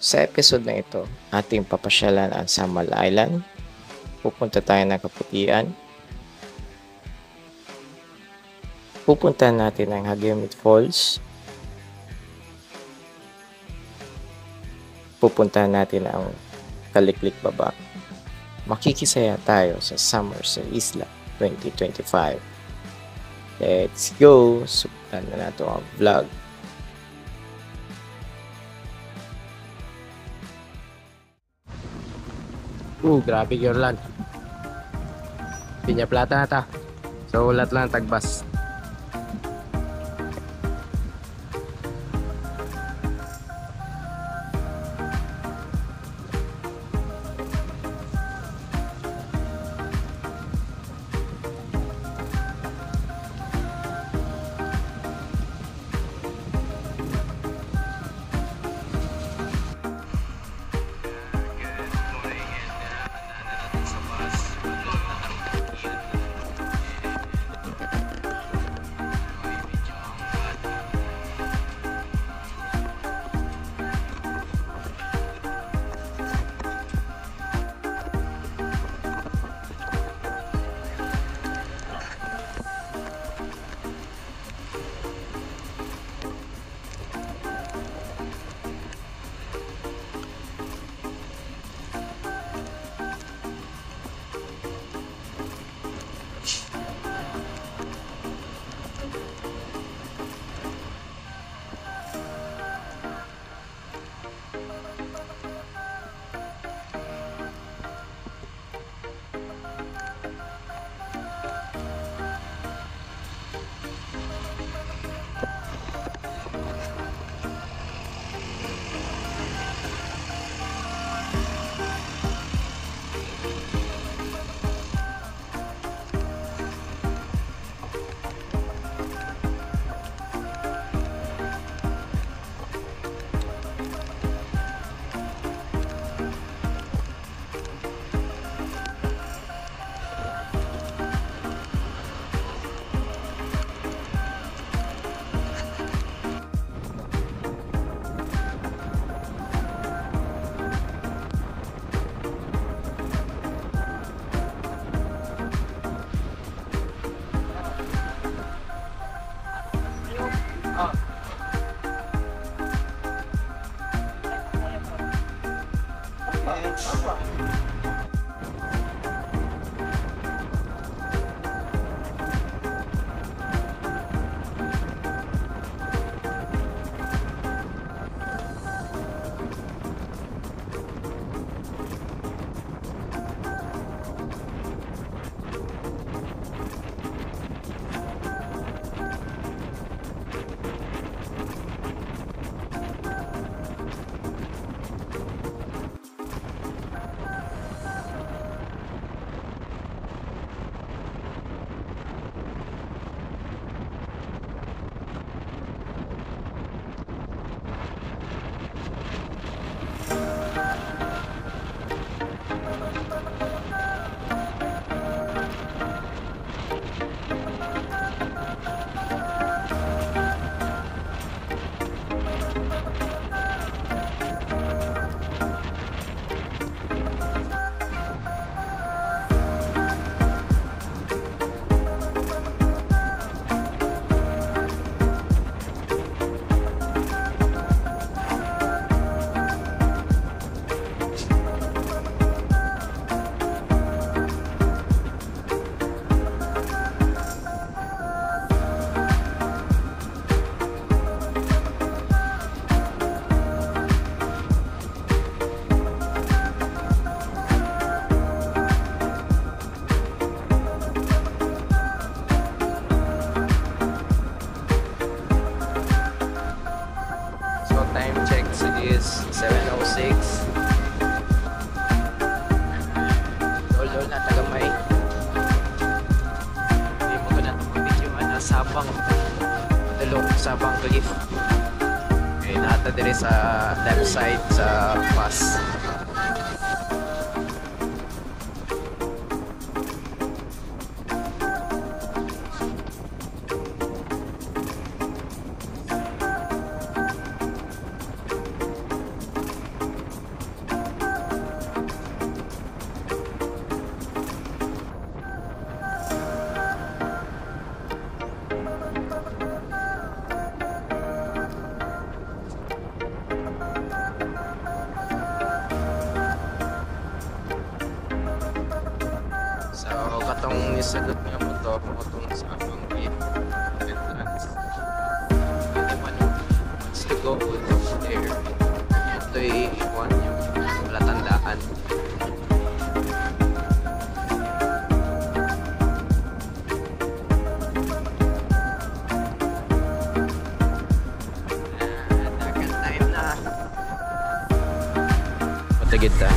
Sa episode na ito, ating papasyalan ang Samal Island. Pupunta tayo ng Kaputian. Pupuntahan natin ang Hagemit Falls. Pupuntahan natin ang Kaliklik Baba. Makikisaya tayo sa Summer sa Isla 2025. Let's go! Subukan na natin ang vlog. Grabe yung land. Pinya Plata na ta. So, ulat lang tagbas. Time check is 7:06. Lolo na tagamay. Hindi mo ka na video na Sabang Dalong Sabang Cliff. Okay, nata dire sa left side sa pass. isagot nga motor mo itong sa akong gate entrance. Hindi man wants to go there. Ito'y iwan yung palatandaan. Dagan time na. Matagid ta.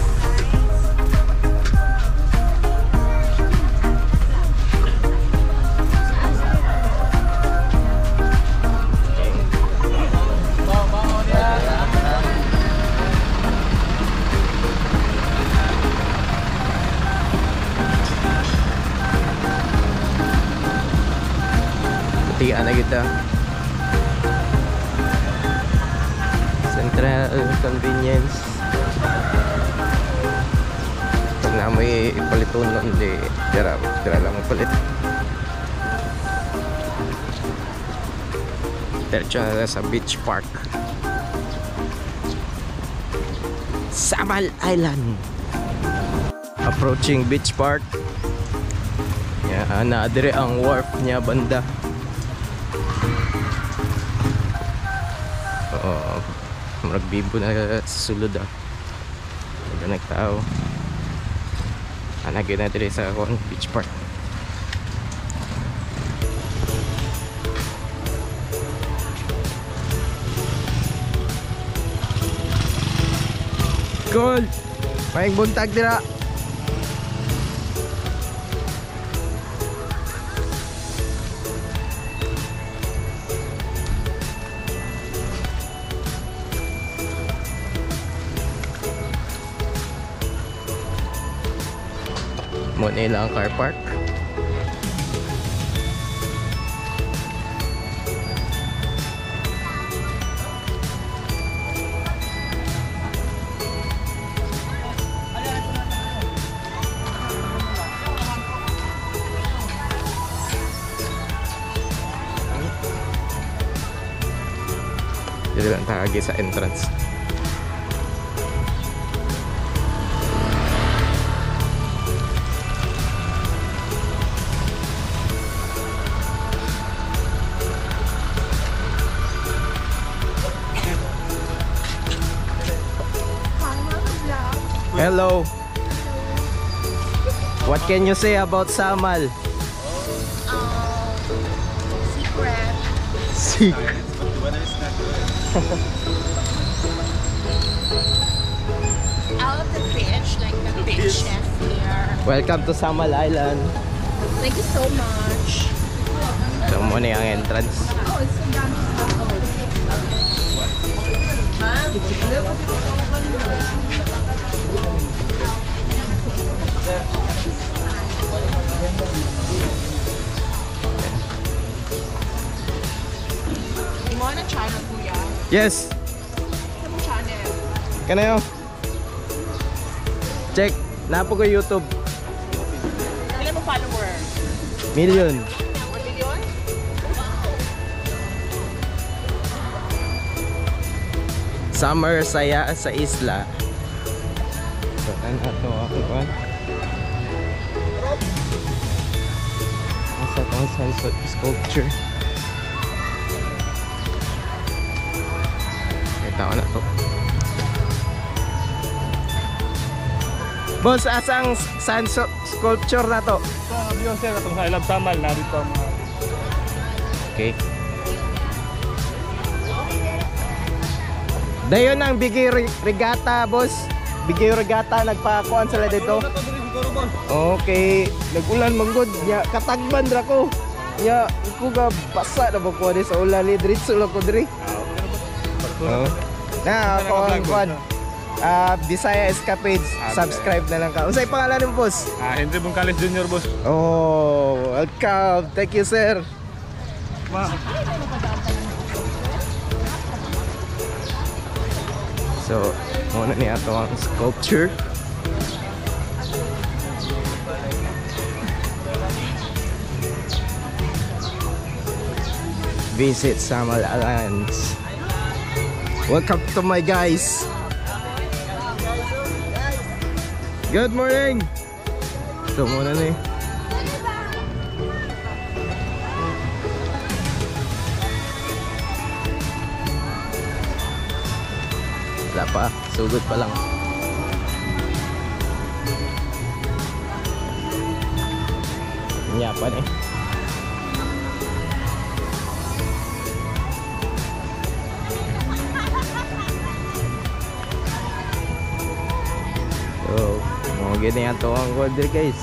Tiyan na kita. Central Convenience. Pag na may ipaliton nun, di tira lang mapalit. Diretso na sa beach park. Samal Island. Approaching beach park. Yan, naadire ang wharf niya banda. Oo, magbibo na sa sulod Hindi nagtao. Anagin na dito sa beach park. Cool! May buntag dira. Muna lang car park. Dito lang tayo sa entrance. Hello. What can you say about Samal? Secret. Out of the beach, like the big chef here. Welcome to Samal Island. Thank you so much. So muna yung entrance. Oh, it's so dami. You want a channel, Kuya? Yes. Ano channel? Kanayo. Check. Napo ko YouTube. Ilan mo follower? Million. 1 million? Summer saya sa isla. So, ano to ako kan? Asa tong sunset sculpture. Kita ko na to. Boss, asang sunset sculpture na to? Ito ang abiyon sir, itong sa Ilab Samal, narito ang mga... Okay. Dayon ang bigay regata, boss. Bigay regata nagpakuan sila dito. Okay, nagulan manggod nya katagban ra ko. Nya ko ga basa na ba ko sa ulan ni diretso lang ko diri. Oh. Na ako ang kuan. Bisaya Escapades. Subscribe na lang ka. Unsay pangalan mo, boss? Henry Bungkales Jr. boss. Oh, welcome. Thank you, sir. So, muna niya ito ang sculpture. Visit Samal Island. Welcome to my guys. Good morning. Ito muna na Wala pa, sugod pa lang. Nyapan eh. So, mga ganyan ito ang order guys.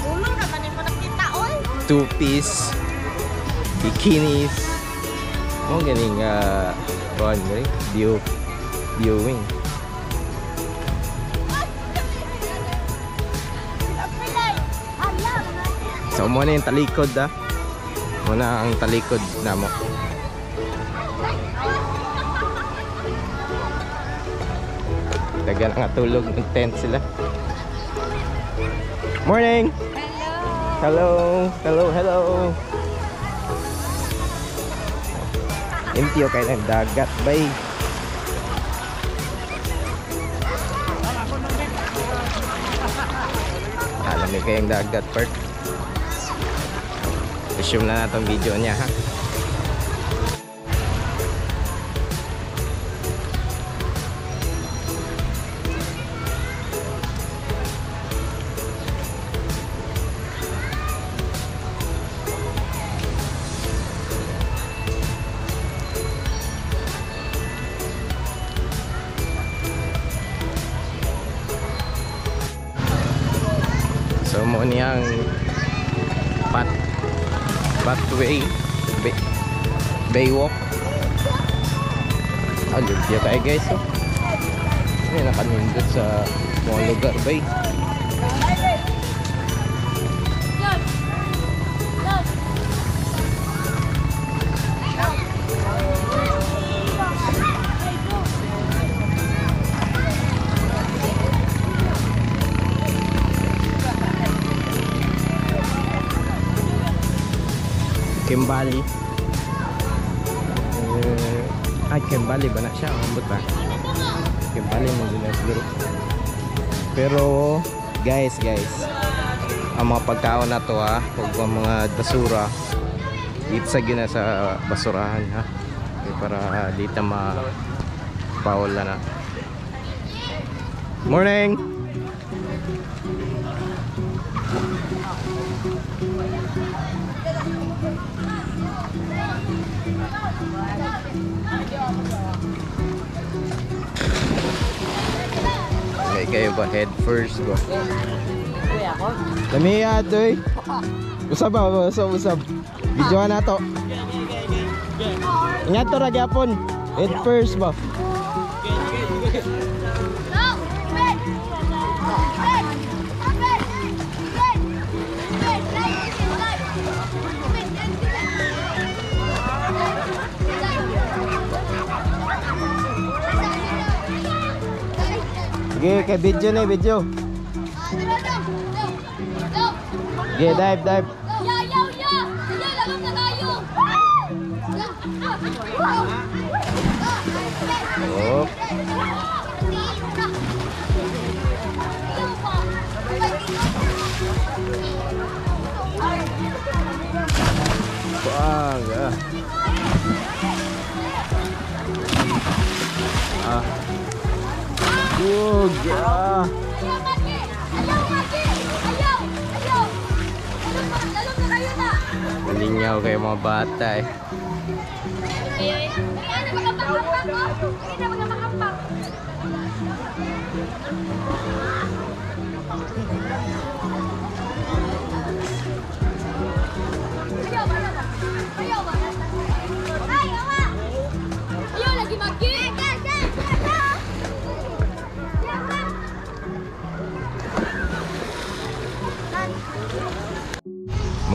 Ulo naman yung nakita, oy. Two-piece bikinis. Mga ganing viewing. So muna yung talikod muna ang talikod na mo. Dagan nga tulog ng tent sila. Morning! Hello! Impyo kayo ng dagat bay. Alam niyo kayong dagat part. Resume na natin video niya ha. So mo niyang pathway baywalk. Lubya tayo guys. May nakanindot sa mga lugar bay. Kimbali. Kimbali ba na siya? Ambot ba? Kimbali mo din siguro. Pero guys, ang mga pagkaon na to huwag mga basura dito sa gina sa basurahan ha. Okay, para dito ma-paula na. Morning! May kayo ba head first ba? Lamiya doy. Usab ba? Usab. Videoan na to. Ingat to ra gyapon. Head first ba? Sige, kay video na video. Sige, dive. Lalong na tayo. Oh. Bangga. Yeah. Malingaw kayo mga bata eh.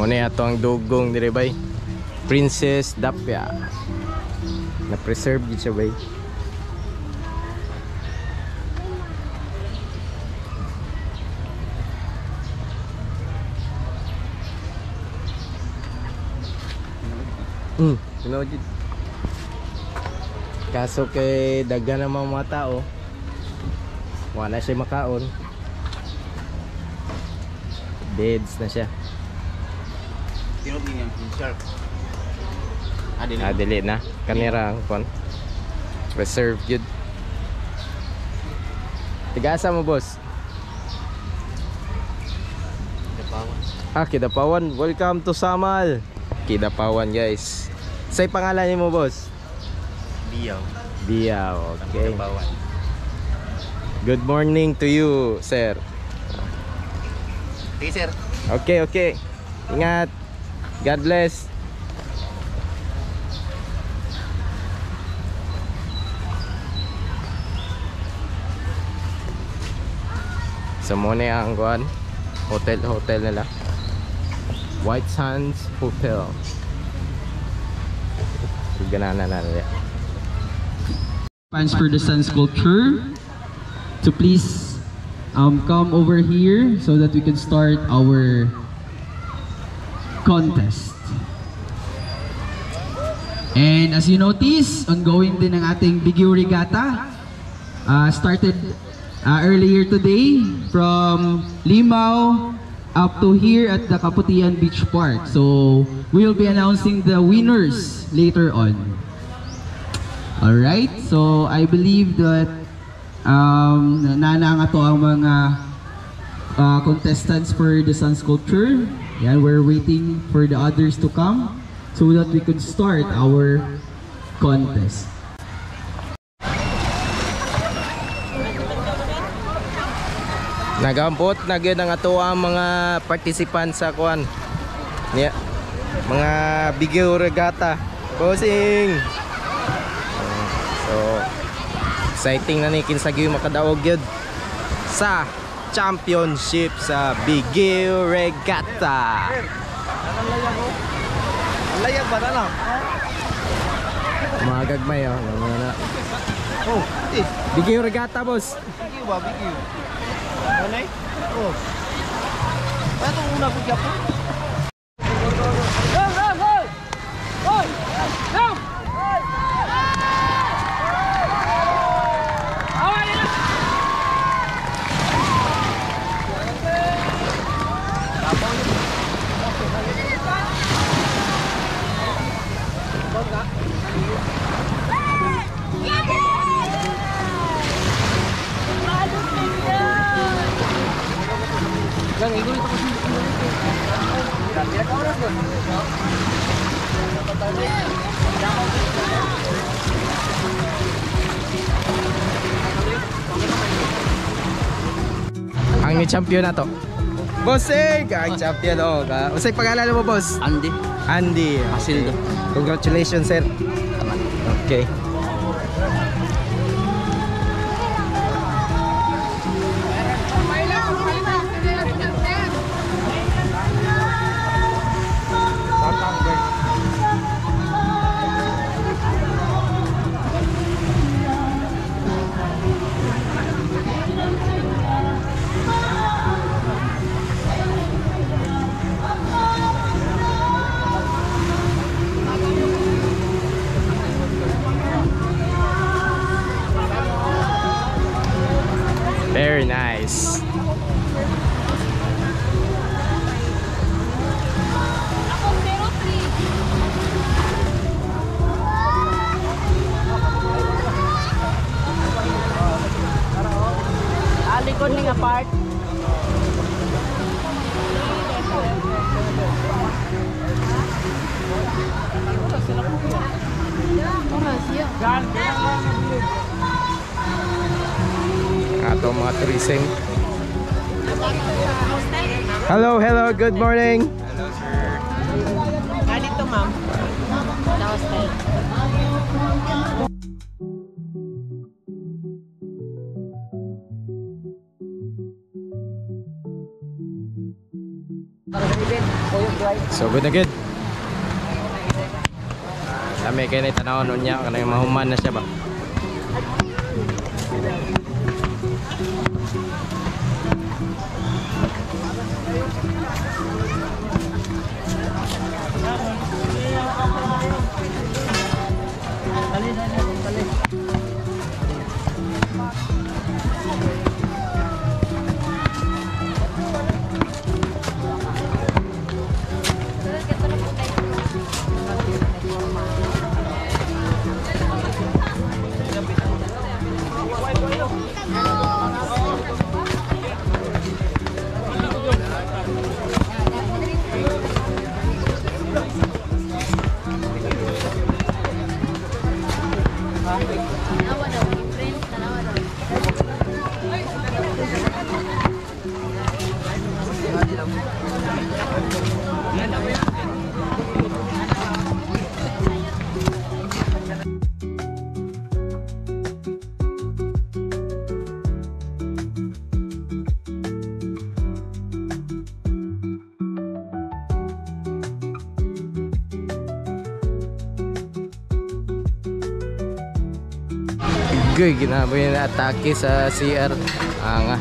Muna ato ang dugong dire bay. Princess Dapya. Na-preserve gid siya bay. Sinodid. Kaso kay daghan naman mga tao. Wala siya makaon. Deads na siya. Tinod niya yung shark. Dili na. Kanira kon. Reserve yun. Tigasa mo, boss? Kidapawan. Welcome to Samal. Kidapawan, guys. Say pangalan niyo mo, boss? Biyaw. Biyaw, okay. Kidapawan. Good morning to you, sir. Sige, sir. Okay, okay. Ingat. God bless. So muna ang kuan, hotel nila. White Sands Hotel. Ganana na nila. Fans for the sun sculpture to please come over here so that we can start our contest. And as you notice, ongoing din ang ating Bigyo Regatta. Started earlier today from Limao up to here at the Kaputian Beach Park. So we will be announcing the winners later on. Alright, so I believe that nanang ato ang mga contestants for the sun sculpture. Yan, we're waiting for the others to come so that we could start our contest. Nagampot na gyud ang ato ang mga participants sa kuan. Niya. Mga Bigyo Regatta. Bossing. So exciting na ni kinsa gyud makadaog gyud sa championship sa Bigyo Regatta. Layag ba na lang? Mga gagmay oh. Oh, Bigyo Regatta, boss. bigyo ba? Bigyo. Anay? Oh. Ano itong una ko gyapon? Ang ni champion na to. Bossing! Ang champion oh. Usay pangalan mo, boss? Andy. Andy. Asildo. Congratulations, sir. Okay. Very nice. Alikon ning apart. Ato mga tourism. Hello, hello, good morning. Hello, sir. Ganito, ma'am. The hostel. So good na good. Lami kayo na itanawon niya kanang mahuman na siya ba. Goy, ginaboy na atake sa CR. Nga.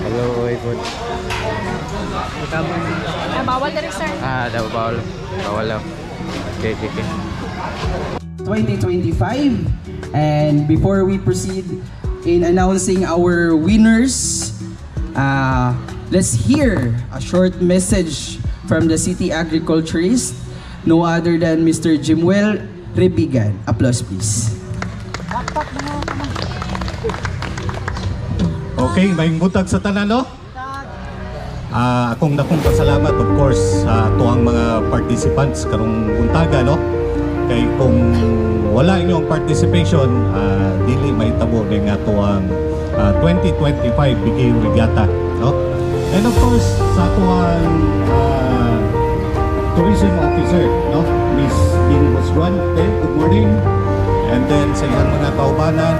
Hello, iPod. Bawal na rin, sir. Bawal. Bawal lang. Okay. 2025. And before we proceed in announcing our winners, let's hear a short message from the city agriculturist, no other than Mr. Jimuel Rebigan. Applause, please. Okay, may butag sa tanan, no? Akong dakong pasalamat, of course, sa tuwang mga participants karong buntaga, no? Kay kung wala inyong participation, dili may tabo ng tuwang 2025 Bigay Regatta, no? And of course, sa tuwang tourism officer, no? Miss Dean Boswan, good morning. And then sa iyang mga kaubanan,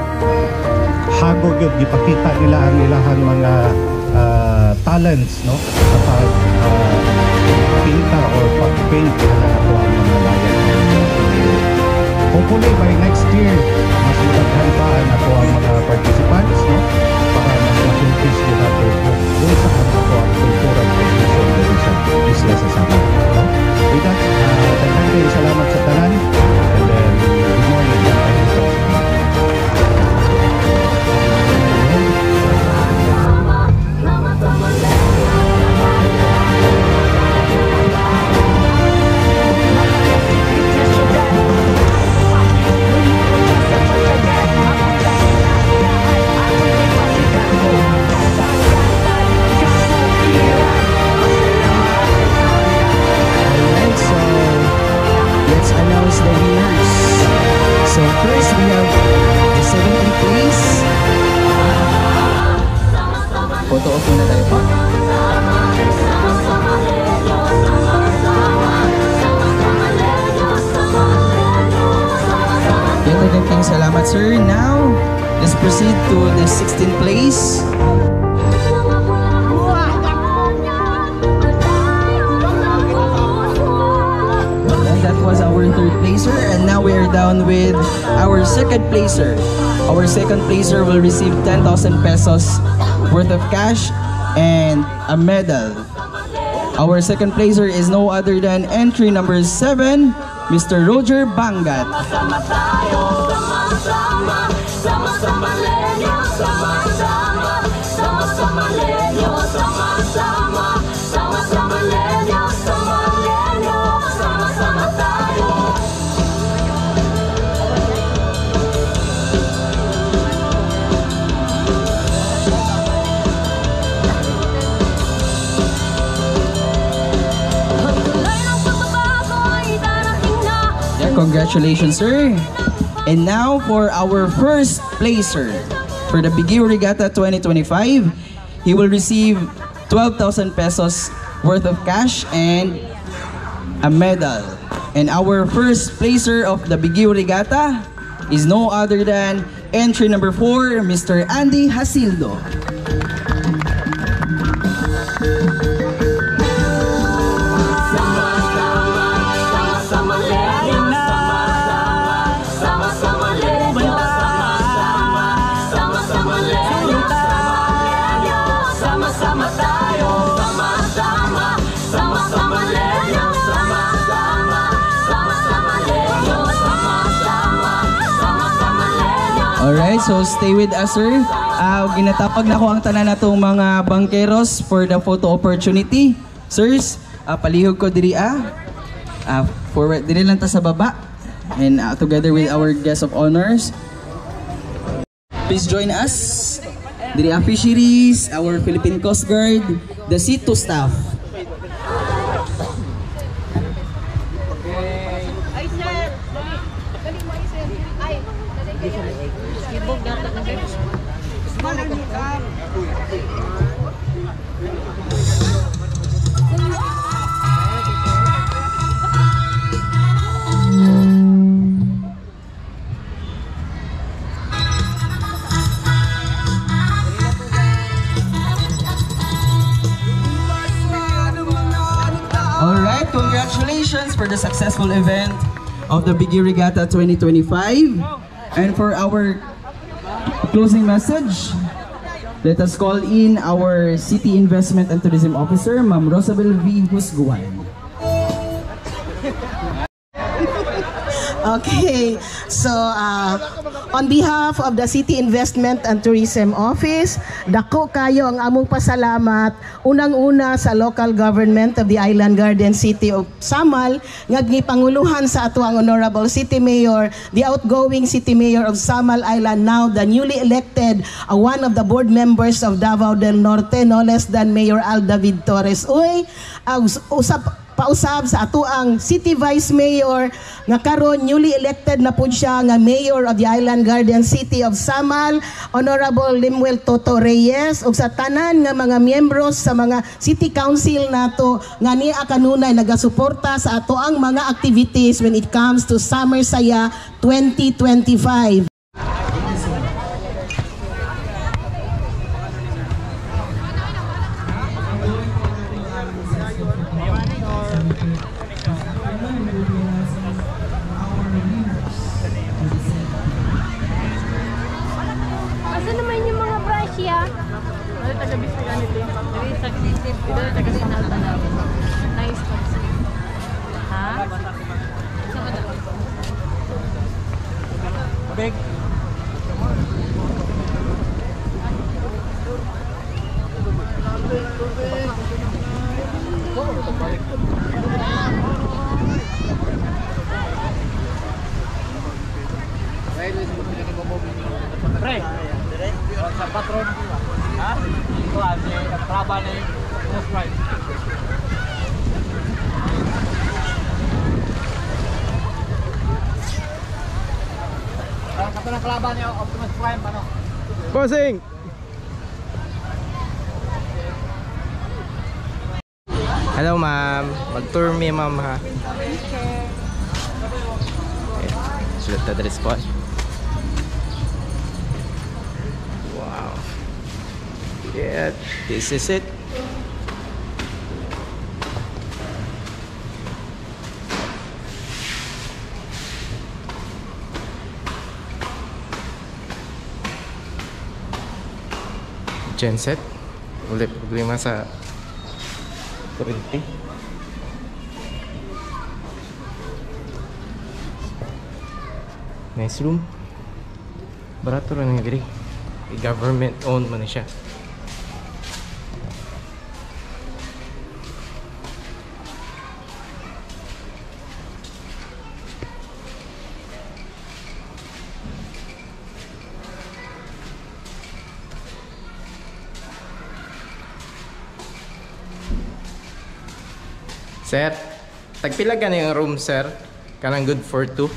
hagog yung ipakita nila ang ilahang mga talents, no? Sa pag-pinta or pag-paint na ako ang mga bayan. Hopefully by next year, mas magandang pa ako ang mga participants, no? Para mas ma-increase din ako kung saan ako ang cultural tradition dito sa isla sa Samar, no? With that, daghang kayo salamat sa tanan. And then, good morning. Photo op muna tayo po. Daghang salamat, sir. Now, let's proceed to the 16th place. And that was our third placer, and now we are down with our second placer. Our second placer will receive 10,000 pesos worth of cash and a medal. Our second placer is no other than entry number 7, Mr. Roger Bangat. Congratulations, sir. And now for our first placer for the Bigay Regatta 2025, he will receive 12,000 pesos worth of cash and a medal. And our first placer of the Bigay Regatta is no other than entry number 4, Mr. Andy Hasildo. Alright, so stay with us, sir. Ginatapag na ko ang tanan natong mga bangkeros for the photo opportunity. Sirs, palihog ko diri forward diri lang ta sa baba. And together with our guest of honors, please join us. Diri fisheries, our Philippine Coast Guard, the C2 staff. Congratulations for the successful event of the Biggie Regatta 2025. And for our closing message, let us call in our City Investment and Tourism Officer, Ma'am Rosabel V. Husguan. Okay, so on behalf of the City Investment and Tourism Office, dako kayo ang among pasalamat unang-una sa local government of the Island Garden City of Samal nga gipanguluhan sa ato ang Honorable City Mayor, the outgoing City Mayor of Samal Island, now the newly elected one of the board members of Davao del Norte, no less than Mayor Al David Torres. Uy, pausab sa ato ang City Vice Mayor nga karon newly elected na pud siya nga Mayor of the Island Garden City of Samal, Honorable Limuel Toto Reyes, ug sa tanan nga mga miyembros sa mga City Council nato nga niya kanunay nagasuporta sa ato ang mga activities when it comes to Summer Saya 2025. Asa naman yung mga brasya? Ano taga-bisip ka nito? Taga-bisip. Ito taga-sinal pa namin. Nice kasi. Ha? Saan ka dapat? Big. Pre, sa patron, ha? Ito ang traba ni Most Prime. Kato ng kalaban niyo, Optimus Prime, ano? Bossing! Hello ma'am, mag-tour me ma'am ha. Sulat address po. Wow. Yeah, this is it. Genset. Ulit problema sa kuryente. Nice room. Barato rin nga diri. Government owned man siya. Sir, tagpila ka na yung room, sir? Kanang good for two?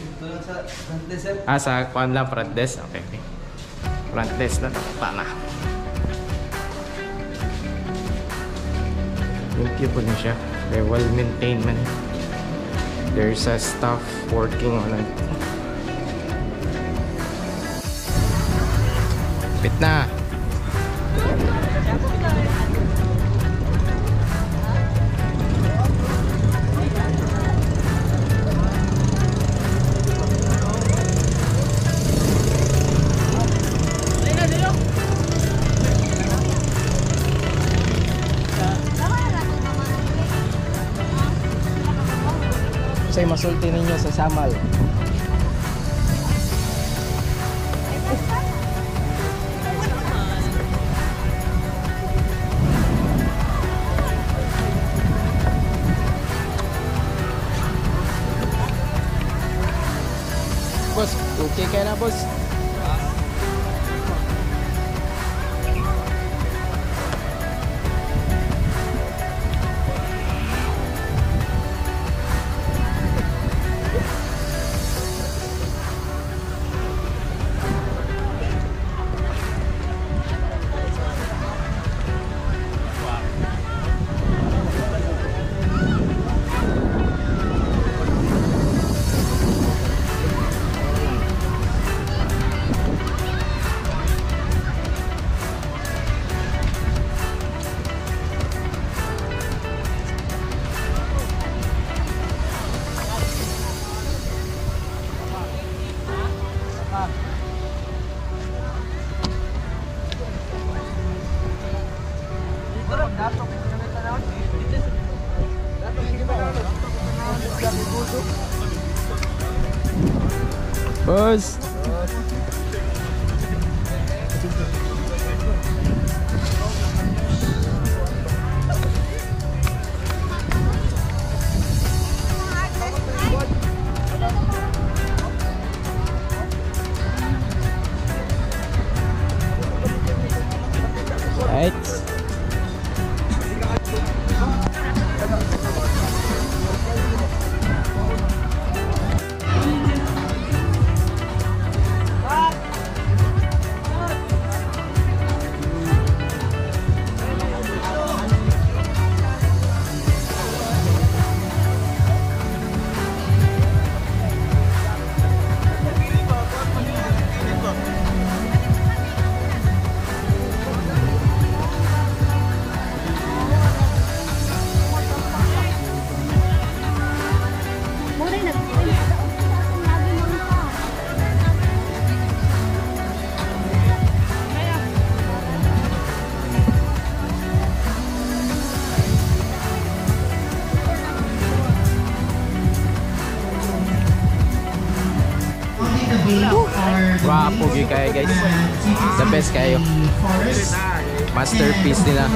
Ah, sa kuan lang, front desk? Okay, okay. Front desk na, pa na. Thank you po niya siya. Very well maintained man. There's a staff working on it. Pit na! Say masulti ninyo sa Samal. Boss, okay ka na boss? Boss. Right. Wow, pogi kayo guys. The best kayo. Masterpiece nila.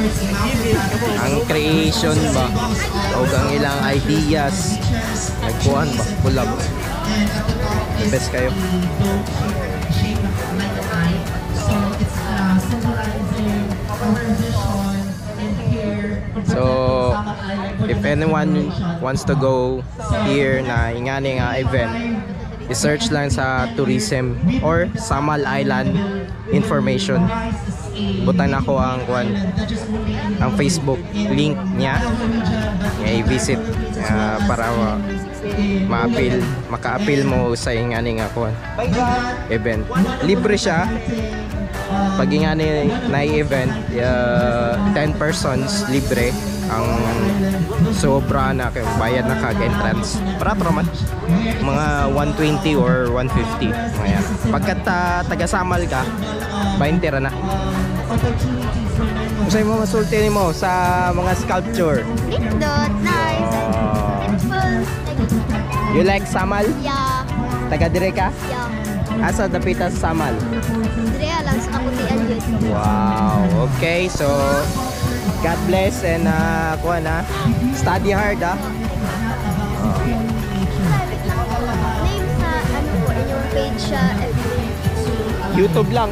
Ang creation ba? O ang ilang ideas. Nagkuhan ba? Kulab. The best kayo. So, if anyone wants to go here na ingani nga event, i-search lang sa tourism or Samal Island information. Butan ako ang Facebook link niya. I-visit para maka-appeal mo sa ingani nga event. Libre siya. Pag ingani na event, 10 persons libre. Ang sobra na bayad na kag-entrance. Para man mga 120 or 150 ngayon. Pagkat taga-Samal ka, 20 ra na. Usay mo masulti mo sa mga sculpture. Nindot, nice. You like Samal? Yeah. Taga dire ka? Yeah. Asa dapita sa Samal? Dire lang sa Kaputian yun. Wow. Okay, so God bless and study hard Name sa ano po inyong page sa FB? YouTube lang,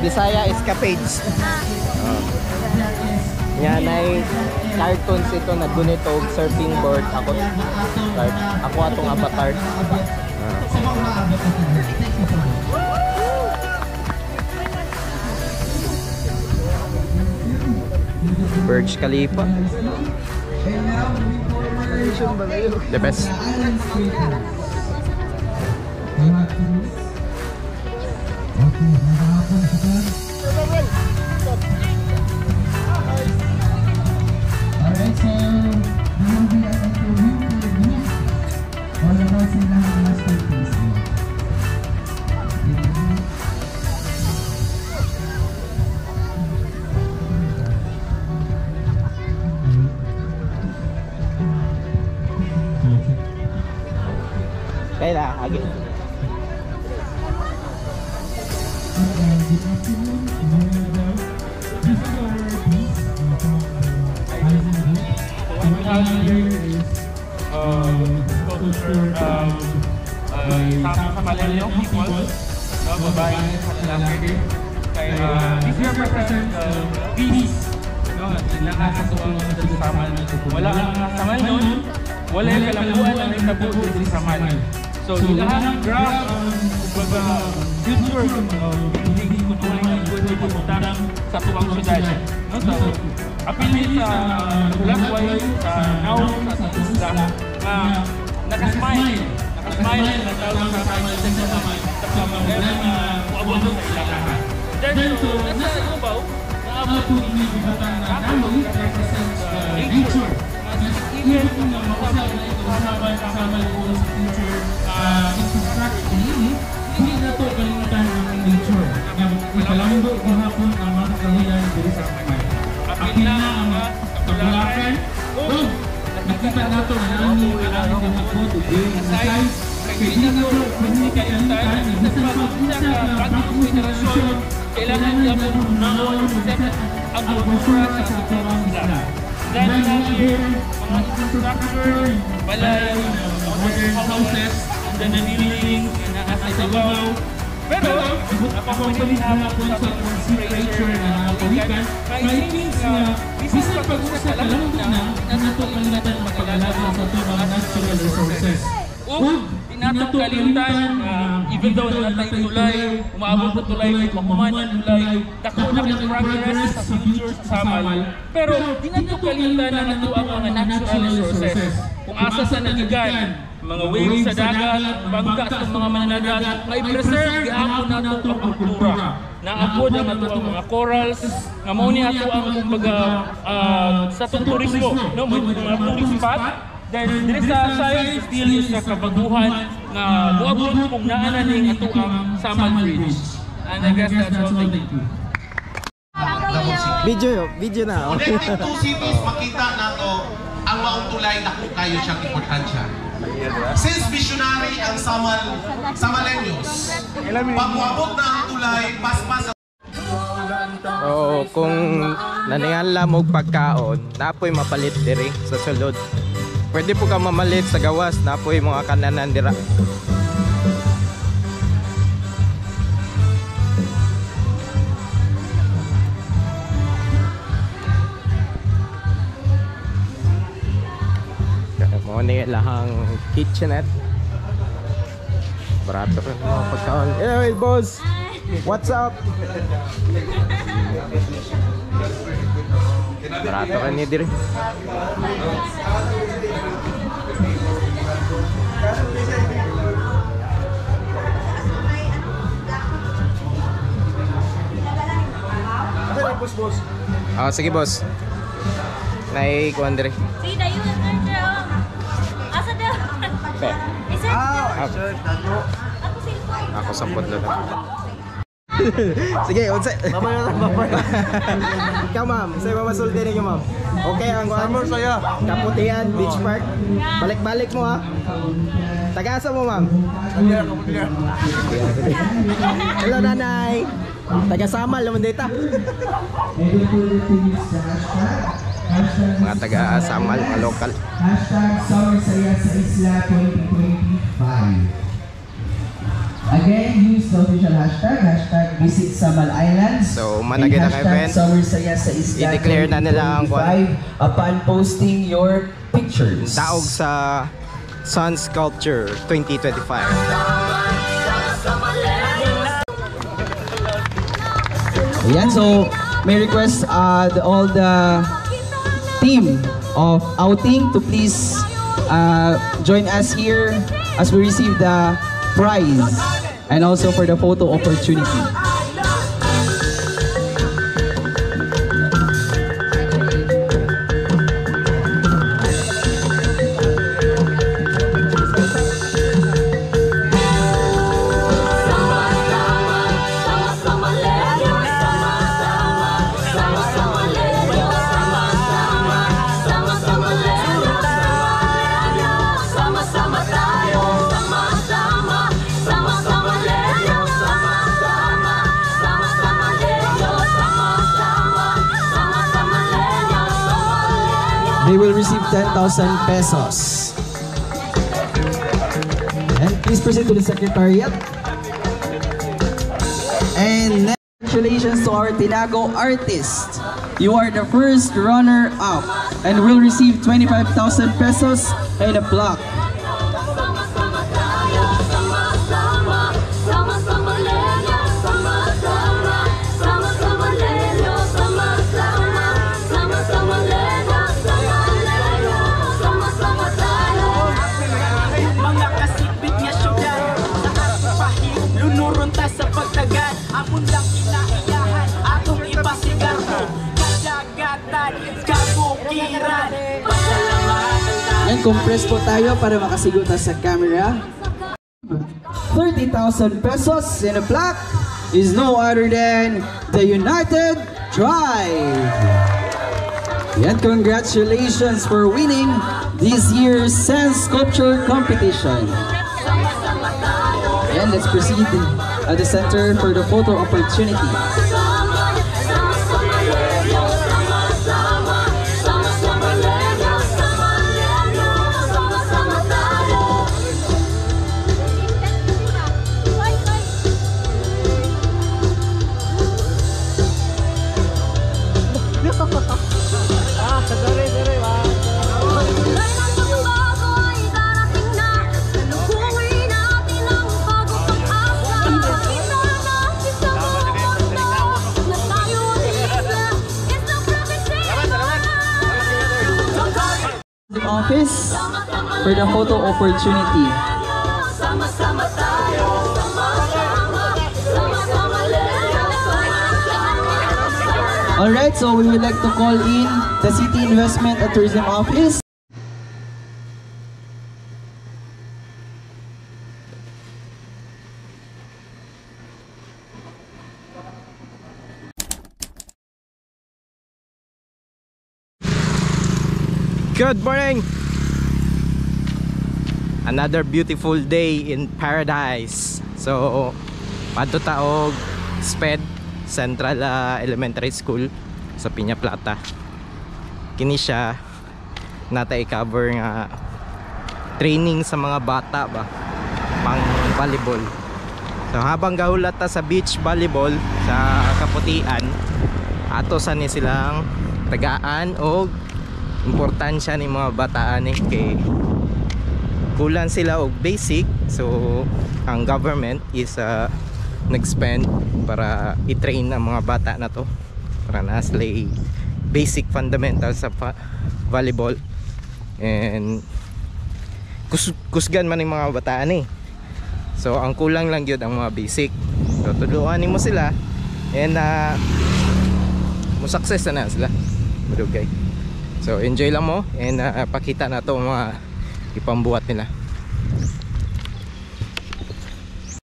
Bisaya Escapades. Yan ay cartoons ito na gunito surfing board. Ako atong avatar. Burj Khalifa. The best. Alright, so now will be an interview with the group. All about sila ang masterpiece. Kaya agi. Sa Malayong people, babae at lalaki. This represents peace. Lahat sa tuwang sa Samal. Wala ang Samal nun, wala yung kalambuan ang itabu sa Samal. So, lahat ng graph, future, hindi ko tuwang pwede pumunta sa tuwang syudad. So, apilin sa Lagway, sa Naw, sa Isla, nakasmile. Nakasmile na tawag sa Samal sa mga uabot sa ilaha. Then, nasa Ibabaw, naabot po ini ibatan na Naw represents nature. Even kung makasama ito, kasama ko sa future infrastructure, hindi na aside, hindi na ito hindi kalimutan. Sa pag-isa ka bagong federasyon, kailangan niya mo naon set ang kultura sa kulturang sila. Dahil natin, mga infrastructure, balay, modern houses, and the buildings na nasa Davao. Pero, napapagpapinawa ko sa temperature na napawikan, I think bisan pag-usa ka lang na natong kalimutan mag-alaga sa itong mga natural resources. Tinatong kalimutan, even though natay tulay, umaabot na tulay, makuman ang tulay, dako na progress sa future sa Samal. Pero, tinatong kalimutan na nato ang mga natural resources. Kung asa sa naligan, mga waves sa dagat, bangka sa mga mananagat, may preserve gihapon nato ang kultura. Naapod ang ato ang mga corals, nga mao ni ato ang kumbaga sa turismo, no, mga tourist spot. Then diri sa side still is sa kabaguhan nga buabot kung naa na ning ato ang Samal Bridge. And I guess that's all. Thank you. Video na. Kung ang two cities makita nato ang maong tulay na kung kayo siyang importansya. Since visionary ang Samaleños, pag-uabot na ang tulay, paspas kung naningala mo pagkaon, napoy mapalit diri sa sulod. Pwede po ka mamalit sa gawas, napoy mga kananan dira. Mo ni lahang kitchenette. Barato rin mga pagkaon. Hey boss! What's up? Barato ka niya diri. boss. Sige boss. Naikuan diri. Sige, dayo na sir. Asa daw? Ako cellphone. Ako sampot na lang. Sige, unsa? Ikaw ma'am, sa'yo mamasulti ninyo ma'am. Okay ang Summer saya. Kaputian, Beach Park. Balik-balik mo ha. Tagasa mo ma'am. Hello nanay. Taga-Samal naman dito. Mga taga-Samal, mga lokal. Summer Saya sa Isla 2025. Again, use the official hashtag Visit Samal Islands. So, managay na kayo, Ben. Summer Saya sa Isla I-declare na nila ang 2025 upon posting your pictures. Taog sa Sun Sculpture 2025. Ayan, so may request all the team of outing to please join us here as we receive the prize and also for the photo opportunity. They will receive 10,000 pesos. And please proceed to the secretariat. And congratulations to our Tinago artist. You are the first runner-up and will receive 25,000 pesos and a plaque. Yan, compress po tayo para makasigutan sa camera. 30,000 pesos in a plaque is no other than the United Tribe. And congratulations for winning this year's Sand Sculpture Competition. And let's proceed at the center for the photo opportunity. Office for the photo opportunity. Alright, so we would like to call in the City Investment and Tourism Office. Good morning! Another beautiful day in paradise. So, padto taog SPED Central Elementary School sa Piña Plata. Kini siya nata i-cover nga training sa mga bata ba pang volleyball. So habang gahulat ta sa beach volleyball sa Kaputian, ato sa ni silang tagaan og importansya ni mga bataan kay kulang sila og basic. So ang government is nag-spend para i-train ang mga bata na to para naslay basic fundamentals sa volleyball and kusgan man yung mga bataan so ang kulang lang yun ang mga basic. So tulungan mo sila and mo success na sila madugay. So enjoy lang mo and pakita na to mga ipambuhat nila.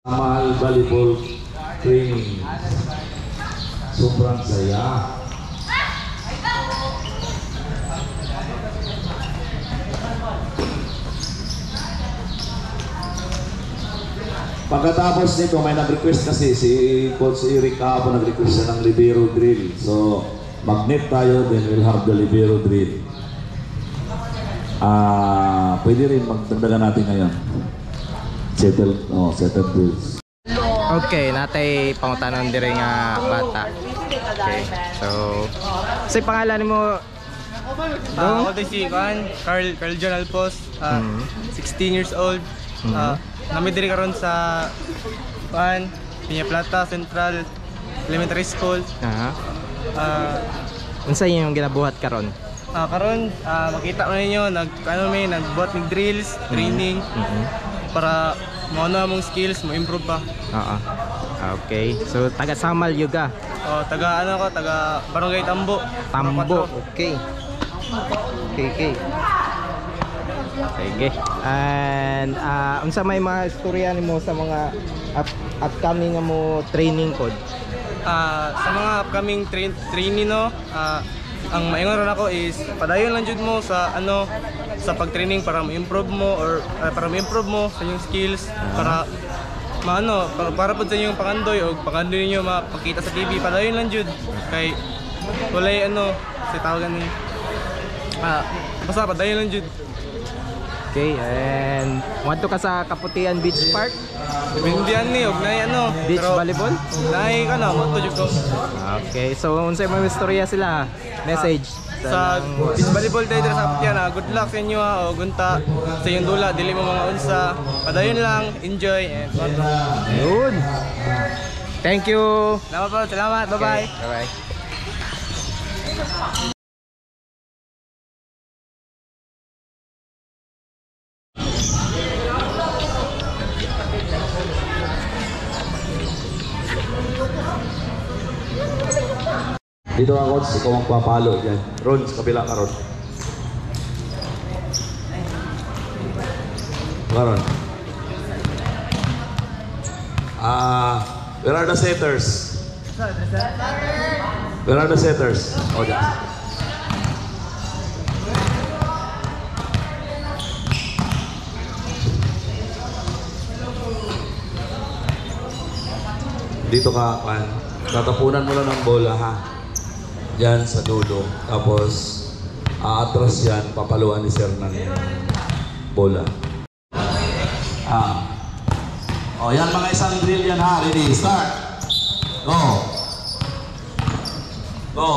Mahal volleyball training. Sobrang saya. Pagkatapos nito may nag-request kasi si Coach Eric kahapon nag-request siya ng libero drill. So magnet tayo, then we'll have the libero drill. Pwede rin magdagdagan natin ngayon. Settle drills. Okay, natay pangutanon dire nga bata. Okay. So, say pangalan mo? Ako si Carl John Alpos, 16 years old. Nami diri karon sa Piña Plata Central Elementary School. Unsa yung ginabuhat karon? Karon makita mo ninyo nagbuhat ng drills, training para mauna mong skills mo improve pa. Okay. So taga Samal Yuga. Taga Barangay Tambo. Okay. Okay. Sige. And unsa may mga istorya nimo sa mga upcoming mo training pod? Sa mga upcoming training ang maingon ron ako is padayon lang jud mo sa sa pag-training para ma-improve mo or para ma-improve mo sa inyong skills para para pud sa inyong pangandoy o pangandoy niyo mapakita sa TV. Padayon lang jud kay walay sa tawagan ni basta padayon lang jud. Okay, and wanto ka sa Kaputian Beach Park? Bindihan ni og nay beach volleyball? Nay moto jud ko. Okay, so unsay may istorya sila? Message sa beach volleyball tayo sa Kaputian. Good luck sa inyo o gunta sa inyong dula, dili mo mga unsa. Padayon lang, enjoy and yun. Thank you. Salamat. Bye-bye. Bye-bye. Dito nga coach, ikaw ang papalo dyan. Ron, sa kabila ka Ron. Ron. Where are the setters? Where are the setters? Oh, dyan. Dito ka, tatapunan mo lang ng bola, ha? Diyan sa dulo. Tapos, aatras yan, papaluan ni Sir ng bola. O, yan mga isang drill yan, ha? Ready, start! Go! Go!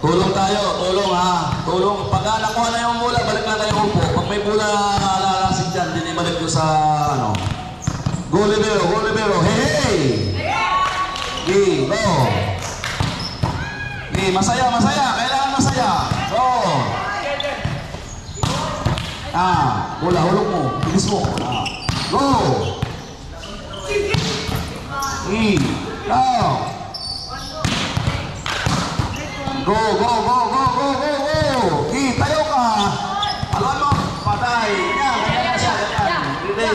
Tulong tayo, tulong, ha? Tulong. Pag nakuha na yung bola, balik na tayo upo. Pag may bola lalasin dyan, dinibalik ko sa, ano? Go, libero, go, libero. Hey, hey! Okay, go! Okay, masaya, masaya. Kailangan masaya. Go! Bola, hulog mo. Bilis mo. Go! Okay, go! Go, go, go, go, go, go, go! Okay, tayo ka. Alam mo, patay. Yan, yan siya, yan.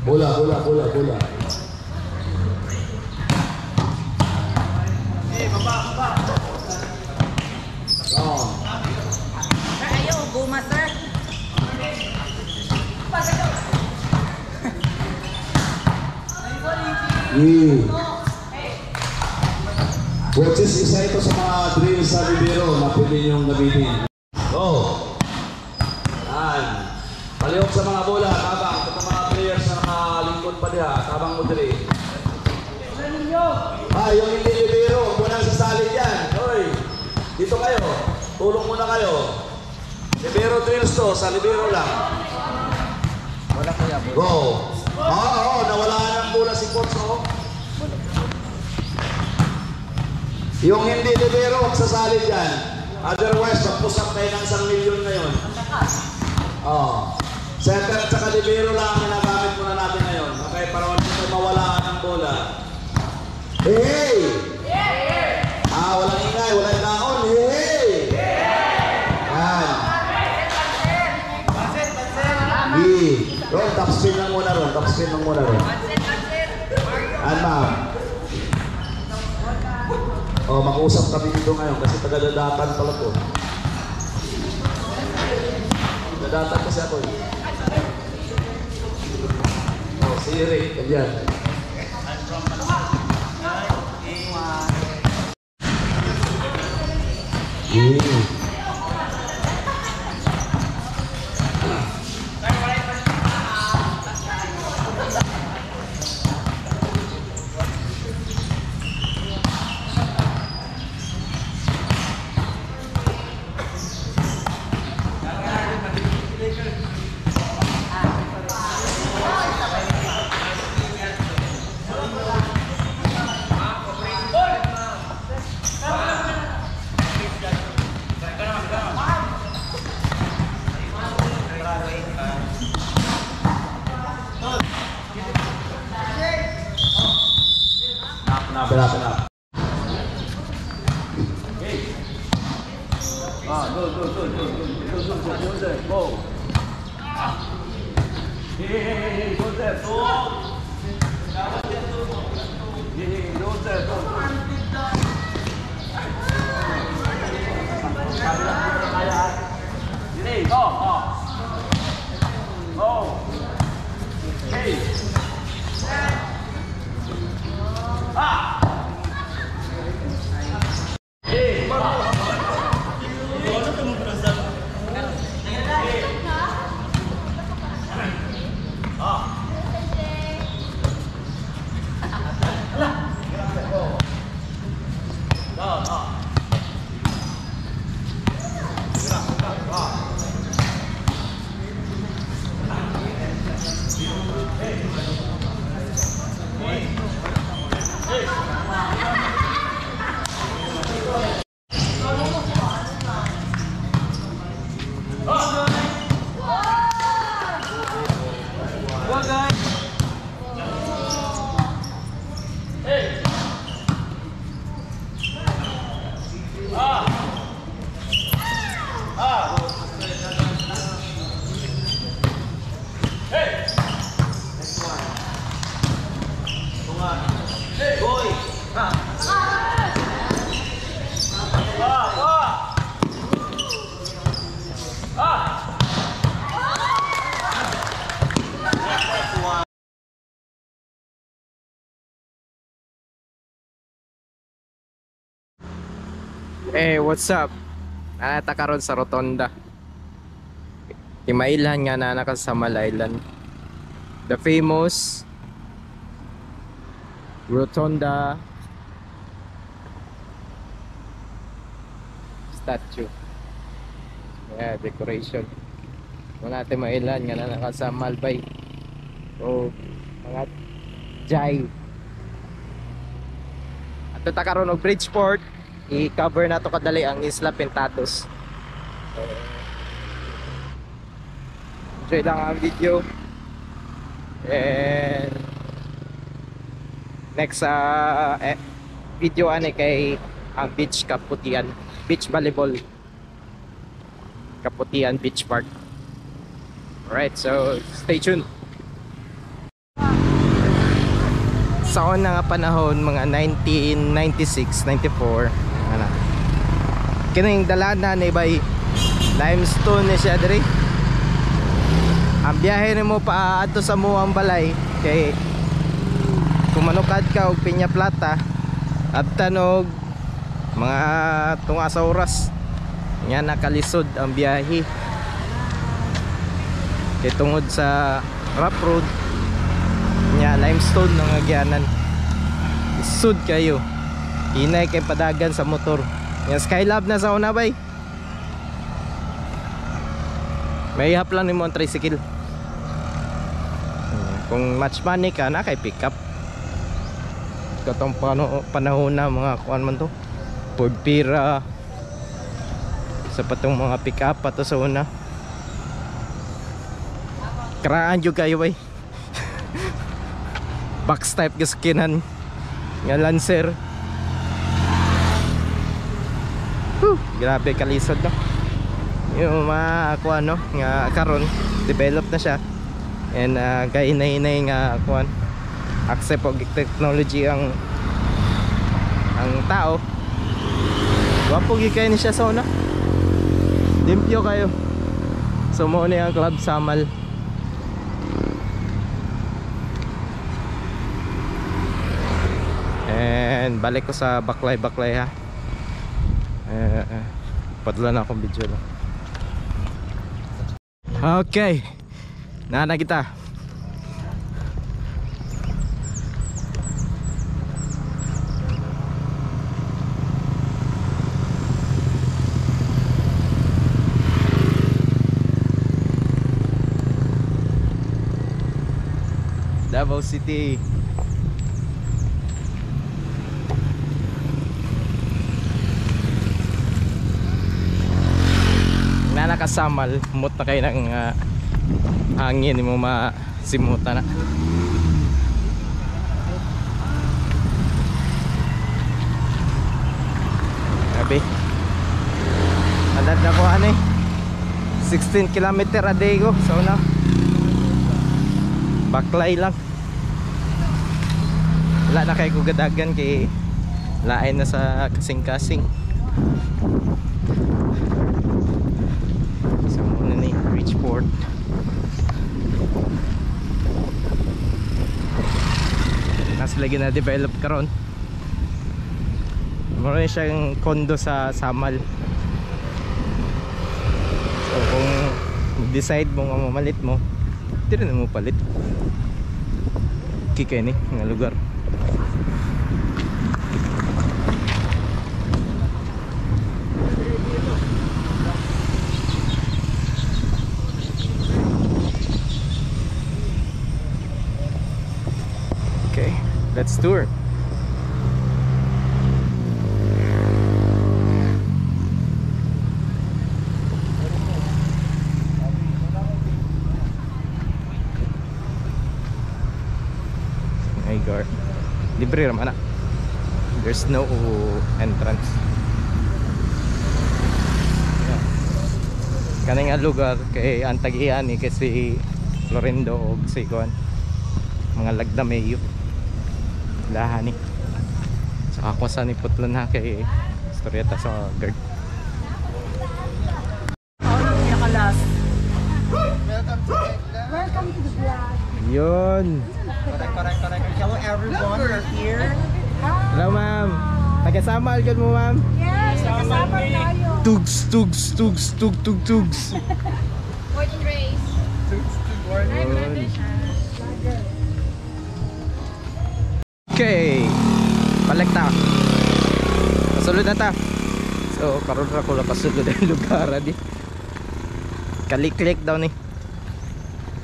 Bola, bola, bola, bola. Baba. Ayaw, guma, sir. Coaches, isa ito sa mga drills sa libero na pwede niyong gamitin. Go! Palihog sa mga bola, tabang. Ito mga players na nakalingkod pa diha, tabang mo diri. Yung hindi libero, huwag mo nang sasali dyan. Hoy, dito kayo. Tulong muna kayo. Libero drills to, sa libero lang. Wala kaya bola. Go! Nawala ng bola si Coach, oh. Yung hindi libero, huwag sasali dyan. Otherwise, magpusap kayo ng 1 milyon ngayon. Center at saka libero lang ang ginagamit muna natin ngayon. Okay, para hindi mawala ng bola. Hey! Walang ingay, walang naon. Hey! Yan. Top spin lang muna ron. Top spin lang muna ron. Ma'am. Mag-usap kami dito ngayon kasi taga-dadatan pala po. Dadatan kasi ako eh. Si Eric, ganyan. Pinap. Go. Hey, go there. What's up? Nanata karon sa Rotonda. Timailan nga na sa Malaylan. The famous Rotonda statue. Yeah, decoration. Wala natin mailan nga na sa Malbay. So, mga Jai. At ito karon og Bridgeport. I-cover na to kadali ang Isla Pintados. So, enjoy lang ang video. And next video ani kay ang Beach Kaputian, Beach Volleyball Kaputian Beach Park. Alright, so stay tuned. Sa una nga panahon, mga 1996, 94, ano, kining dalanan ni bay limestone ni siya diri. Ang biyahe nimo pa adto sa muang balay kay kung manukad ka og Piña Plata abtan og mga tunga sa oras nya nakalisod ang biyahe kay tungod sa rough road nya limestone nang agyanan isud kayo inay kay padagan sa motor nya Skylab na sa una bay may ihap lang nimo ang tricycle kung match money ka na kay pick up katong panahon na mga kuan man to Ford Pira sa patong mga pick up pato sa una karaan jud kayo bay box type gaskinan nga Lancer. Grabe kalisod no yung mga kuan no nga karon develop na siya and kay inay nga kuan accept og technology ang tao. Wapo gi kay ni siya sa una. Limpyo kayo. So mo ni ang Club Samal. And balik ko sa baklay ha. Padala na akong video lang. Okay. Nana kita. Davao City. Na nakasamal, mut na kayo ng hangin mo masimuta na. Grabe. Alad na ko ano 16 km a day ko sa una. Baklay lang. Wala na kay kugadagan kay lain na sa kasing-kasing. So muna ni Bridgeport. Nas lagi na develop karon. Meron siyang condo sa Samal. So kung decide mo nga mamalit mo, di rin mo palit. Kikay ni nga lugar. Okay, let's tour. Libre naman na. There's no entrance. Yeah. Kaning lugar kay ang tag-iyan ni kasi Florindo o si Kuan mga lagdameyo lahan ni. So ako sa ni putlan na kay storyeta sa guard. Welcome to the vlog. Yun. Correct. Hello everyone, we're here. Hello ma'am. Taga Samal gud mo ma'am? Yes. Tugs, tugs, tugs, tug, tug, tugs. Fourth race. Okay. Balik ta. Pasulod na ta. So, karon ra ko lang pasulod ang lugar di. Kalik-klik daw ni.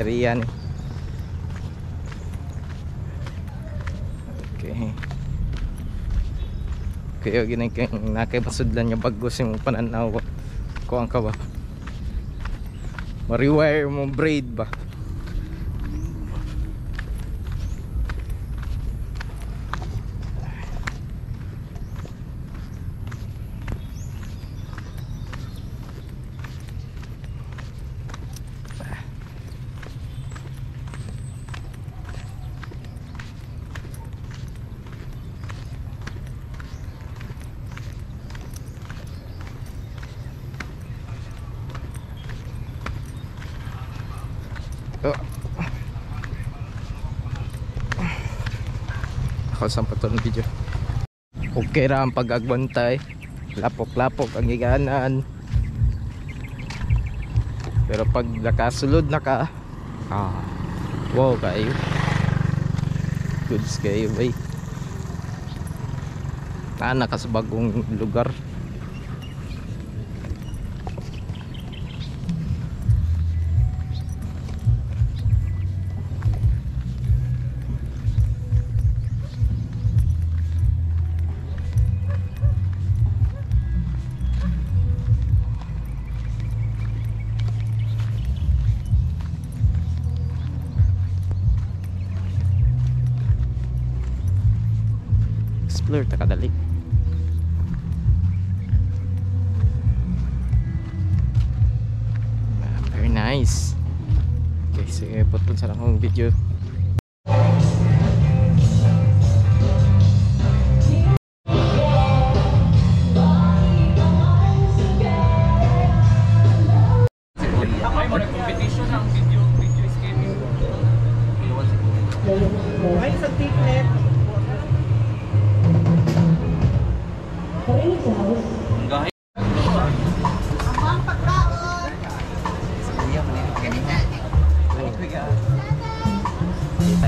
Area ni. Okay. Kaya ginay kang nakipasudlan niya bagos yung pananaw ko ang kawa. Ma-rewire mo braid ba? Ako sa patong video. Okay ra ang pag-agbantay. Lapok-lapok ang giganan. Pero pag nakasulod na ka, wow kayo. Goods kayo bay. Naka sa bagong lugar. Explore ta kadali. Very nice. Okay, sige, putol sa akong video. Competition ng video escaping. Ay, sa TikTok.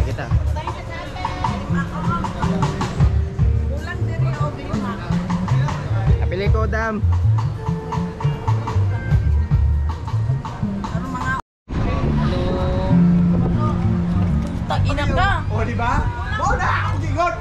Kita. Napili ko dam. Tag-ina ka. O, di ba? Boda! Ugingot!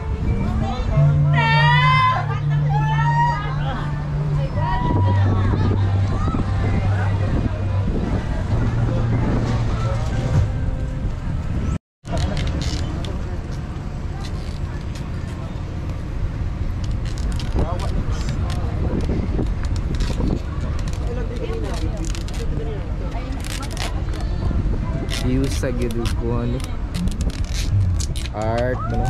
Views sa gilid ko ano. Art ano.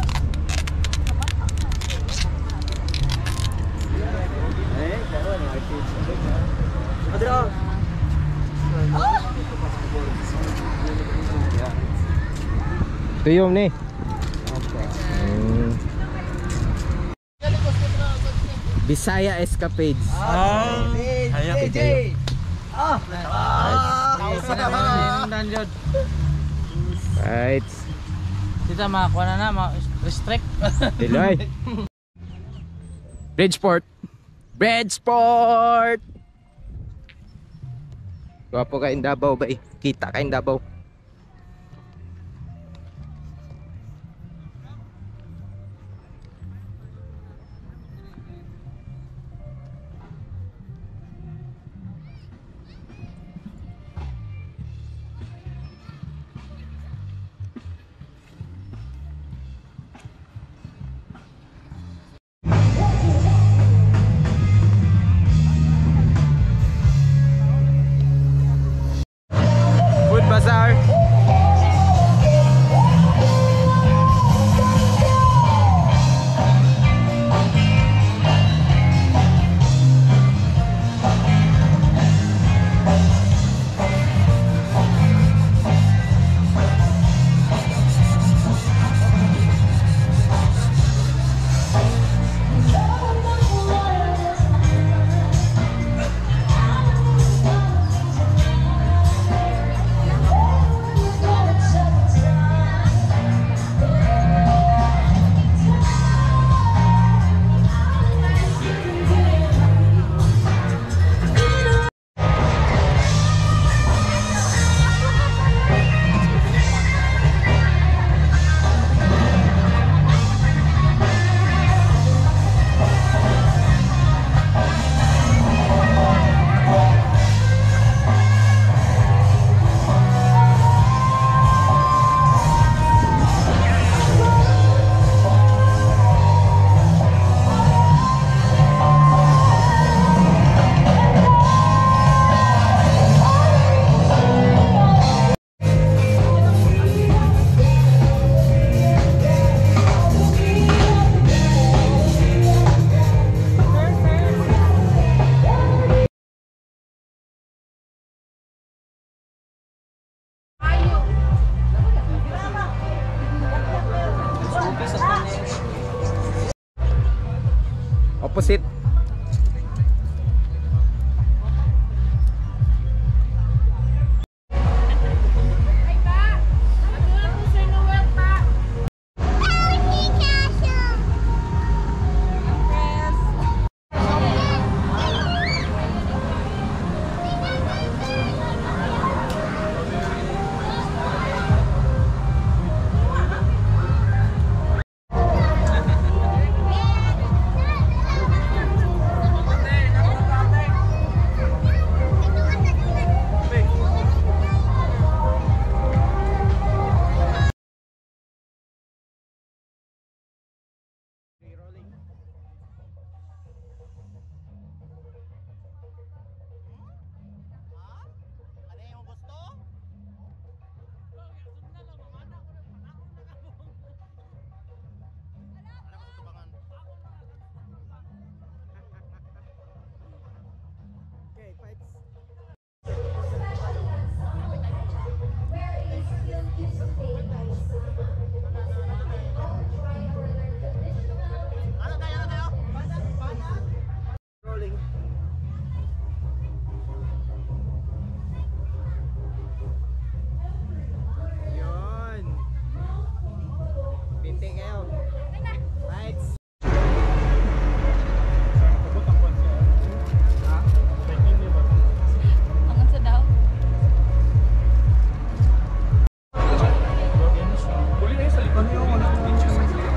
Tuyom ni. Bisaya Escapades. Ayak KJ. Right. Kita makakuha na ma-restrict. Diloy. Bridgeport. Bridgeport. Gwapo ka in Davao ba eh? Kita ka in Davao. Food Bazaar. opposite.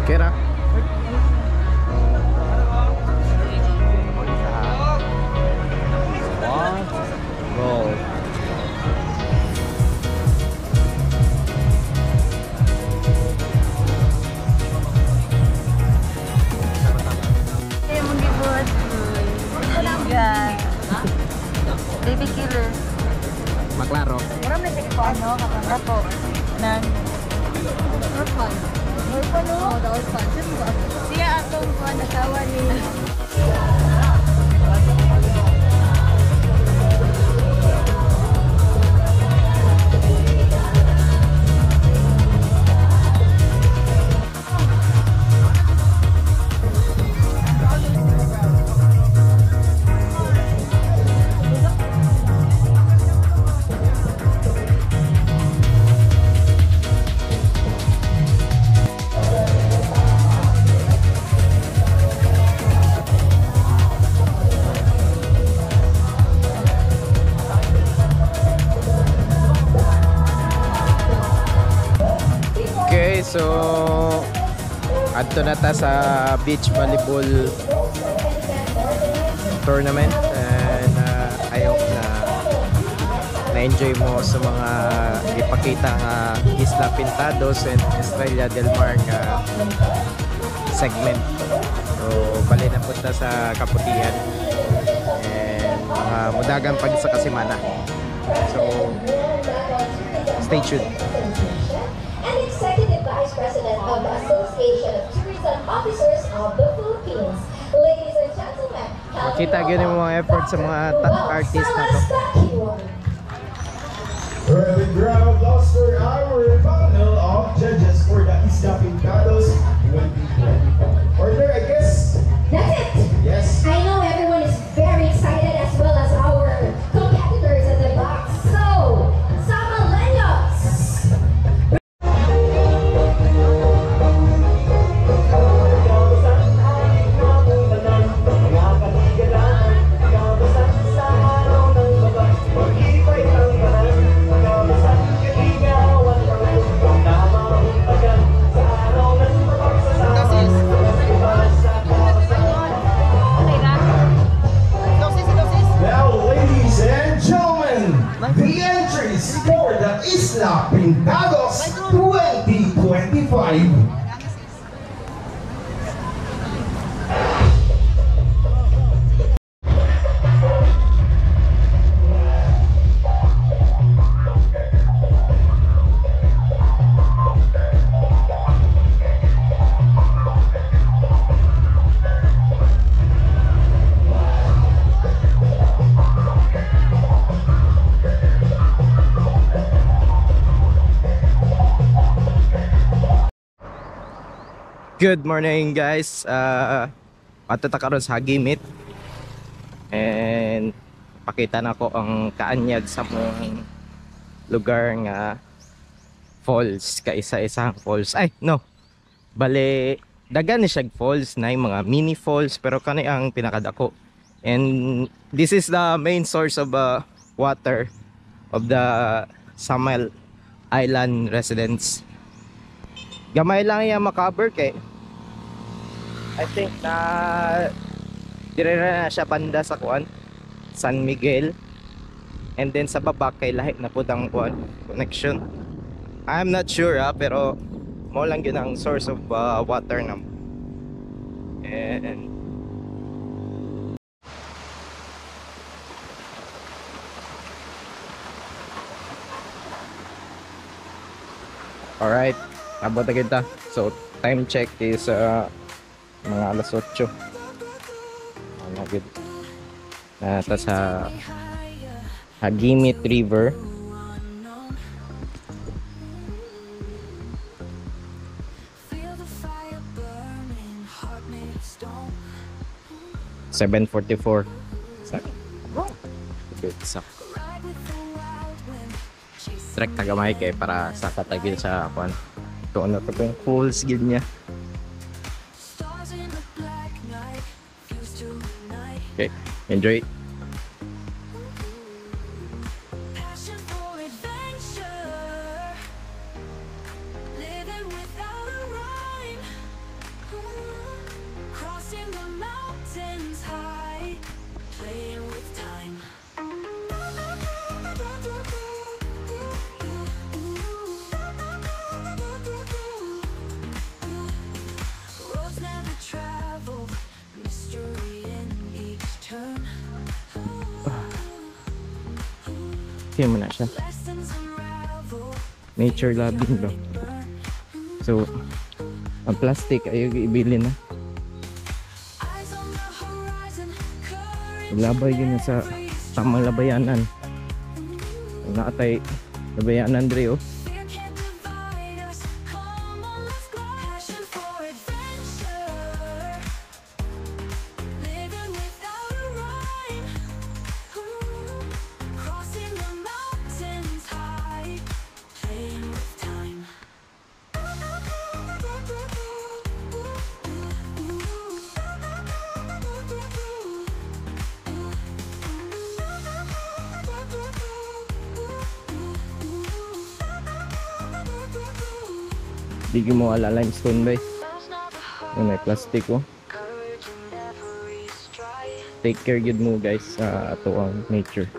Kira. Roll. Mag-ibot. Baby killer. Maklaro. Mura may sige po ano, kakanda po. Nang orphan. Orphan o? Oo, the orphan. Siya atong nasawa ni... So, adto na ta sa beach volleyball tournament and I hope na-enjoy mo sa mga ipakita nga Isla Pintados and Estrella del Mar nga segment. So, bali na punta sa Kaputian and mudagan pag sa kasimana. So, stay tuned. Executive Vice President of the Association of Tourism Officers of the Philippines. Ladies and gentlemen, makita gani mo mga effort sa mga artist na to. For the grand applause for our panel of judges for the Isla Pintados 2025. Order, I guess. That's it. Yes. I know everyone is very excited as well as our competitors at the box. So, Samaleños. Isla Pintados 2025. Good morning guys, Ato ta karon sa Hagimit. And pakita na ko ang kaanyag sa mong lugar nga falls, kaisa-isang falls. Ay, no. Bale, dagan ni siya falls na yung mga mini falls, pero kani ang pinakadako. And this is the main source of water of the Samal Island residents. Gamay lang yung makaber kay I think na dire na siya banda sa kuan San Miguel, and then sa baba kay lahi na pud ang kuan connection. I'm not sure pero mo lang yun ang source of water na. And alright, abot na kita. So time check is mga alas 8. Ta sa Hagimit River. (7:44) Trek tagamay kay para sa katagil sa kuan. Ito ano to yung falls gid niya. Okay, enjoy. Kaya mo na siya. Nature loving ba? So, ang plastic ayaw ibili na. Labay yun na sa tamang labayanan. Naatay labayanan dre oh. Di mo ala limestone ba? May plastic oh. Take care good mo guys sa ato ang nature.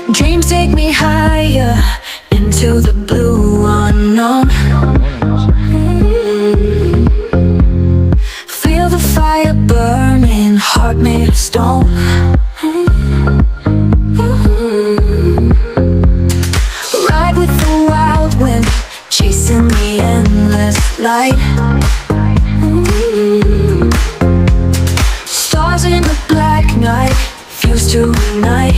Dreams take me higher into the blue unknown. Feel the fire burning, heart made of stone. Ride with the wild wind, chasing the endless light. Stars in the black night fuse to ignite.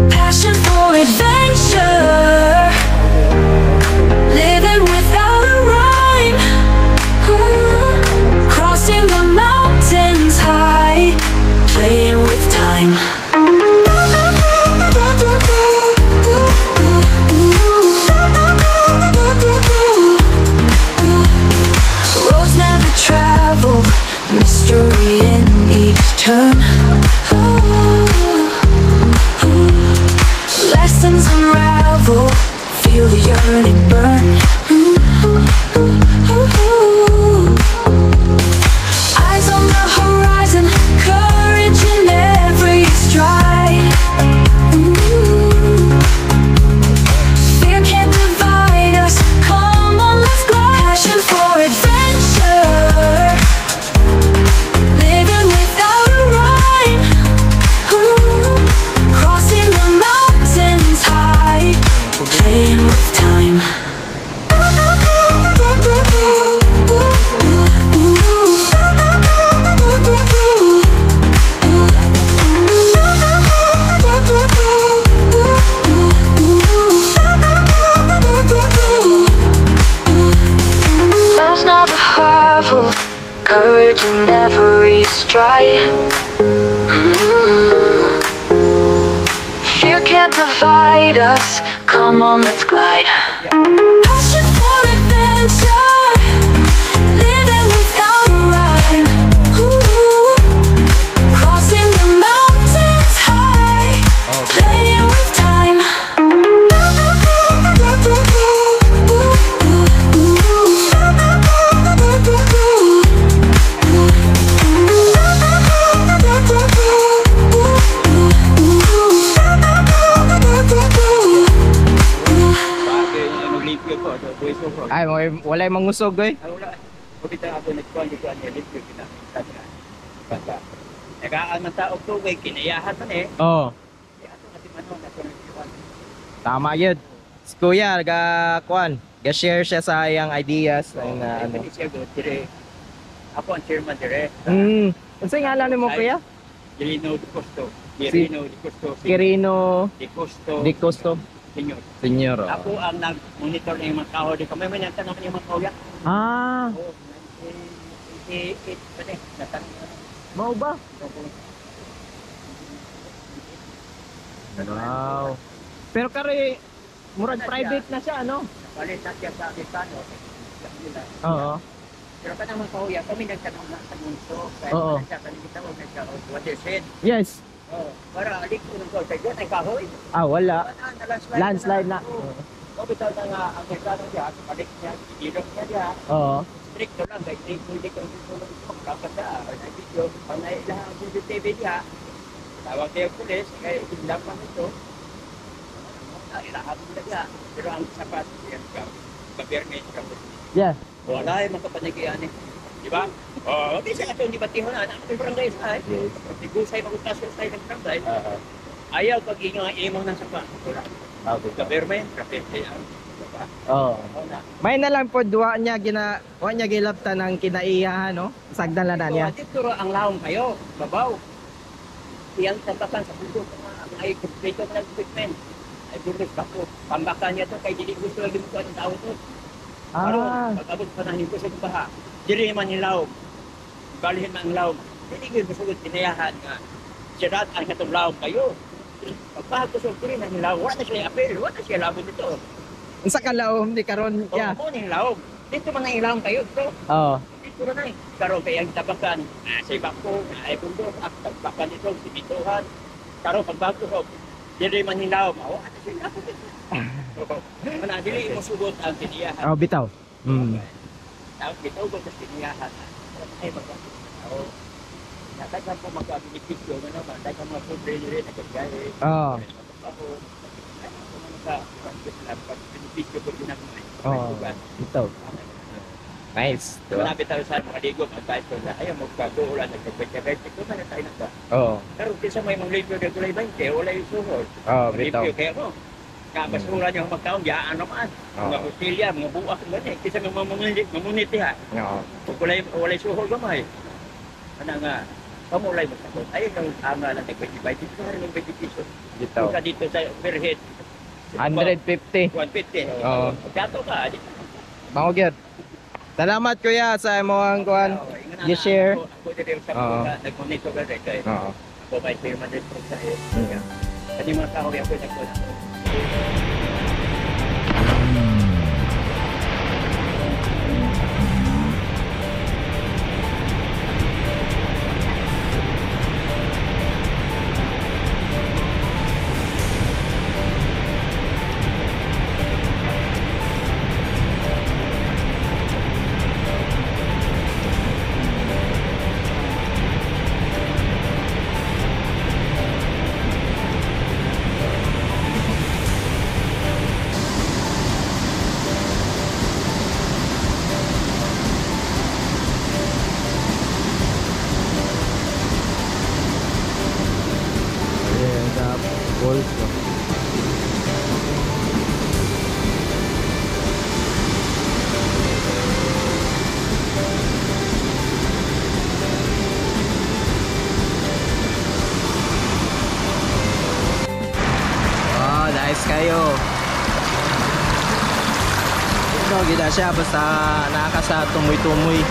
Passion for adventure, living without a rhyme. Crossing the mountains high, playing with time. Roads never traveled, mystery in each turn. Fear can't divide us. Come on, let's glide. Passion for adventure, living without a rhyme. Ooh, crossing the mountains high, playing with time. Ay, walay mangusog eh. Nagaan man taog tubig, kinayahan man eh. Oo. Tama yun. Si Kuya, ga-share siya sa iyang ideas. Na, ano. Ako ang chairman dire. Ano sa ngalan mo, Kuya? Quirino Di Costo. Quirino Di Costo. Quirino Di Costo. Senyor. Ako ang nag-monitor ng mga kahoy. Di kami man yung tanong ng mga kahoy. Ah. Mau ba? Wow. Pero kare murag private na siya, ano? Palit na siya sa Amerikano. Oo. Pero ka naman kahoy, kami nagtanong na sa mundo. Oo. Kaya kita mo nagkahoy. What they said. Yes. Para alik ko ng kahoy. Kaya ay kahoy. Ah, wala. Landslide na. O bitaw na nga ang Amerikano niya, balik niya, ilog niya niya. Oo. Stricto lang, kahit hindi ko magkakat na. Ang video, pag nailahan ang video TV niya, tawag niya yung pulis, kaya ilang pa nito. Nailahan mo na niya. Pero ang sapat, yan ka, government ka. Yeah. Wala yung mga kapanagian eh. Di ba? Oo, hindi siya ito, hindi batihon na. Ang barangay sa ay. Di gusay, magutas yung tayo ng barangay. Ayaw pag-ingang imong ng sapat. Government, kapit yan. Oh. May na lang po duwa niya gilaptan ng kinaiyahan, no? Sagdan lang na niya. Dito ang laong kayo, babaw. Iyang tapakan sa puso ang ay kompleto ng equipment. Ay bulis bako. Pambakan niya to kay dili gusto lagi mo ang tao to. Pag-abot pa na ko sa baha. Dili man nilaw. Balihin man ang laom. Dili gyud masugod tinayahan nga. Sirat ang katong laom kayo. Pagpahag ko sa kuri na nilaw, wala na siya apel, wala na siya labot dito. Unsa ka laom di karon ya? Oo, ning laom. Dito man ang ilaom kayo, bro. Oo. Dito na eh. Karon kay ang tabakan, sa bako, ay bundok, at tabakan dito, sibituhan. Karon pagbako ko, dili man nilaom, wala na siya labot dito. Mana dili mo sugot ang tiniyahan. Oh, bitaw. Tawag bitaw ko sa tiniyahan. Ay magkakita. Natagan po magka-beneficio na naman, natagan mga pobre rin, nagkagaya. Oo. Ako, beneficio po ginagawa. Oo, ito. Nice. Malapit tayo sa mga ligo, mag-kahit ko na, ayaw magkaguulan, nagkagaya. Ito na tayo na ba? Oo. Pero kisa may mga lipo na gulay 20, wala yung suhod. Oo, bitaw. Lipo kaya mo. Kabasuran yung magkaon, yaan naman. Mga hotelya, mga buwak, ganyan. Kisa mga mamuniti ha. Oo. Wala yung suhod gamay. Ano nga, pamulay mo sa ko. Ayun ang ama lang nag-25. Dito na rin yung beneficio. Dito. Kung ka dito sa overhead. 150. 150. Oo. Dato ka. Bango gyud. Salamat kuya sa imong kuan. Gi-share. Ako din sa mga nag-monitor ka rin. Oo. Ako ba ito yung monitor sa iyo. Kasi mga tao yung ako nag-monitor. Nice kayo. Ito, gila siya basta nakakasa tumoy-tumoy.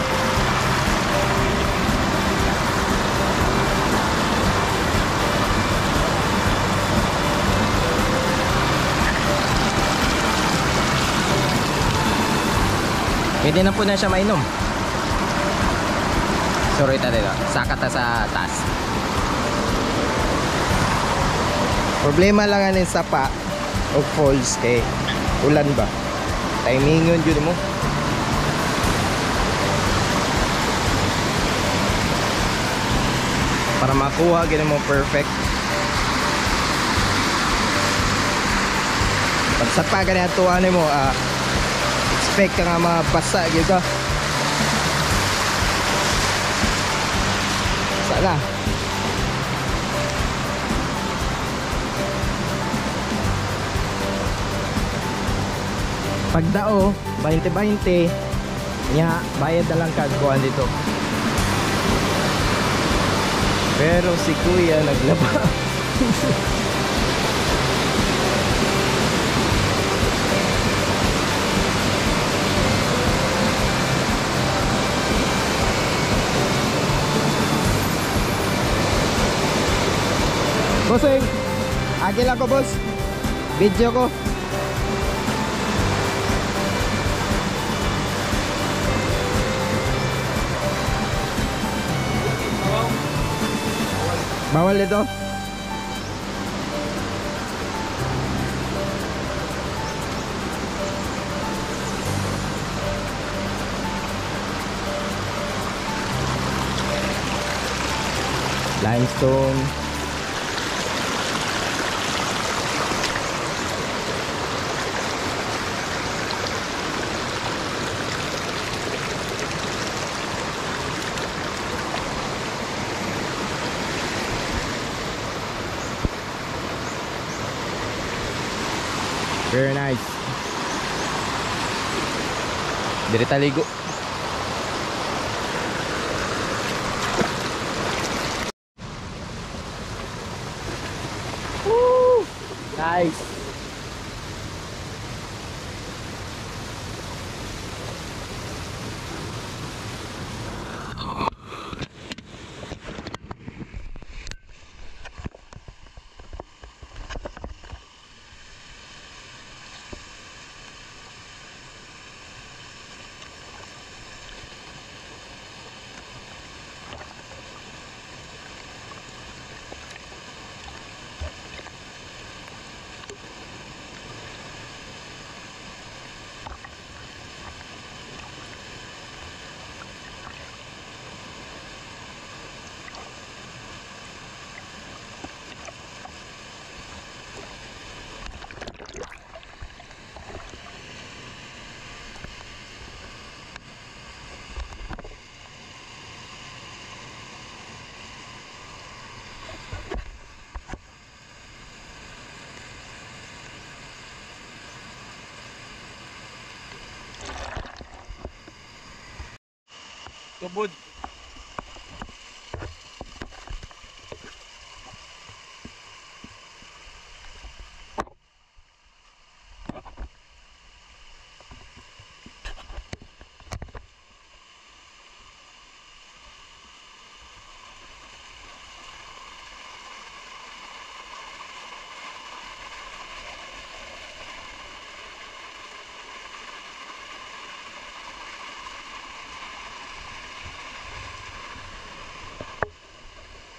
Pwede na po na siya mainom. Sorry tayo. Saka ta sa taas. Problema lang anin sapa o falls kay ulan ba. Timing yun yun mo. Para makuha gina mo perfect. Pag sapa ka na tuwa mo, expect ka nga mabasa gitu. Sana. Pagdao, 20-20, nya bayad na lang kagkuhan dito. Pero si Kuya naglaba. Bossing, agil ako boss. Video ko. Bawal ito. Limestone. Very nice. Diri taligo. Woo! Nice. Tubod.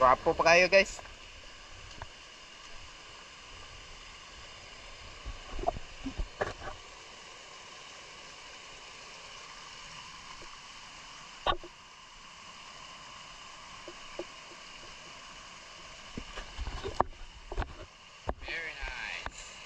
Guwapo pa kayo guys. Very nice.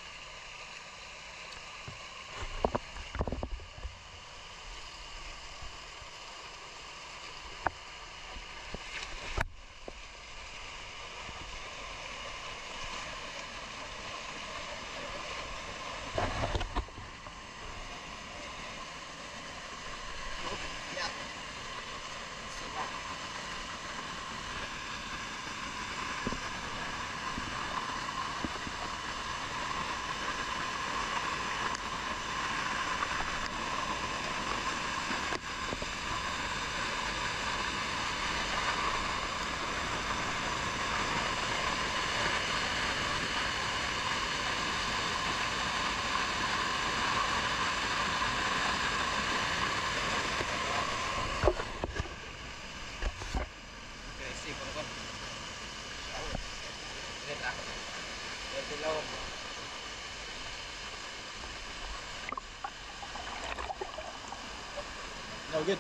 No good.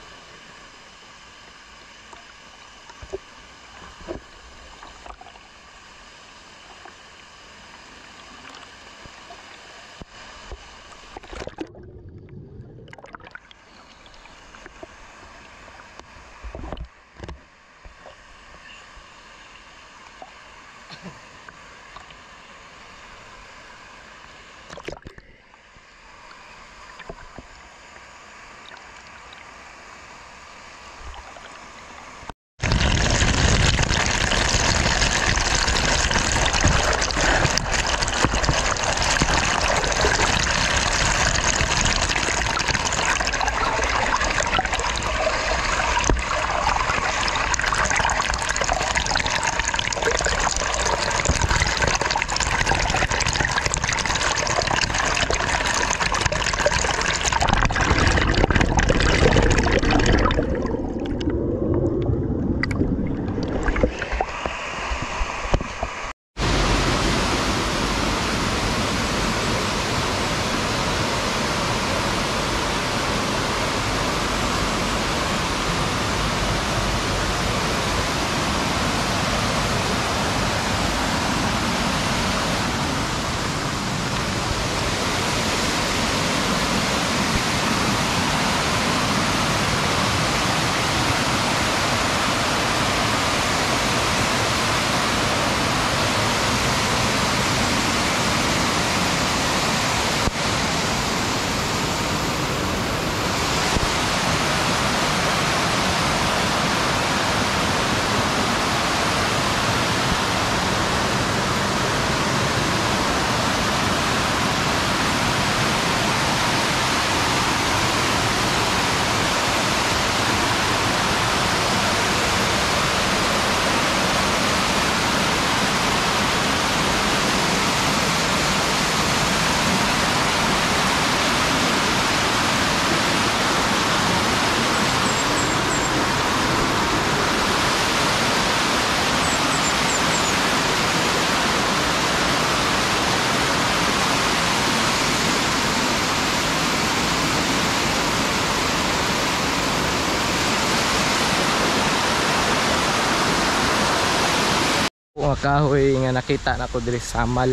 Mga kahoy nga nakita na ko diri sa Samal.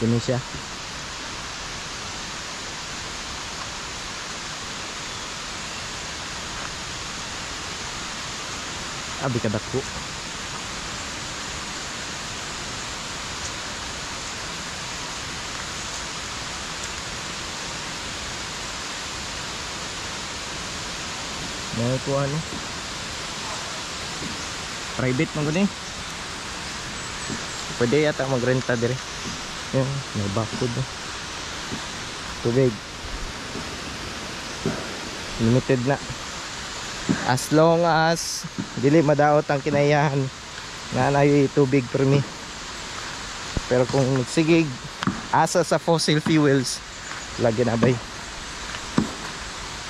Kini siya. Abi ka dako. May ko ano? Private mo gani. Pwede yata magrenta dire. Yan, may bakod. Tubig. Limited na. As long as dili madaot ang kinayahan nga naay tubig permi. Pero kung sigig asa sa fossil fuels, lagi na bay.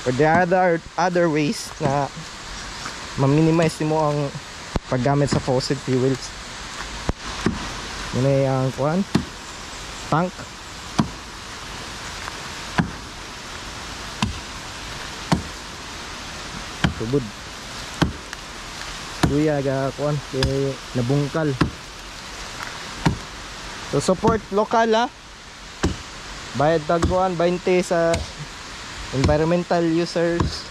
But there are other ways na ma-minimize mo ang paggamit sa fossil fuels. Yun ay ang kuhan, tank. Tubod. Kuya ga kuhan, nabungkal. So support local ha. Bayad tag kuhan 20 sa environmental users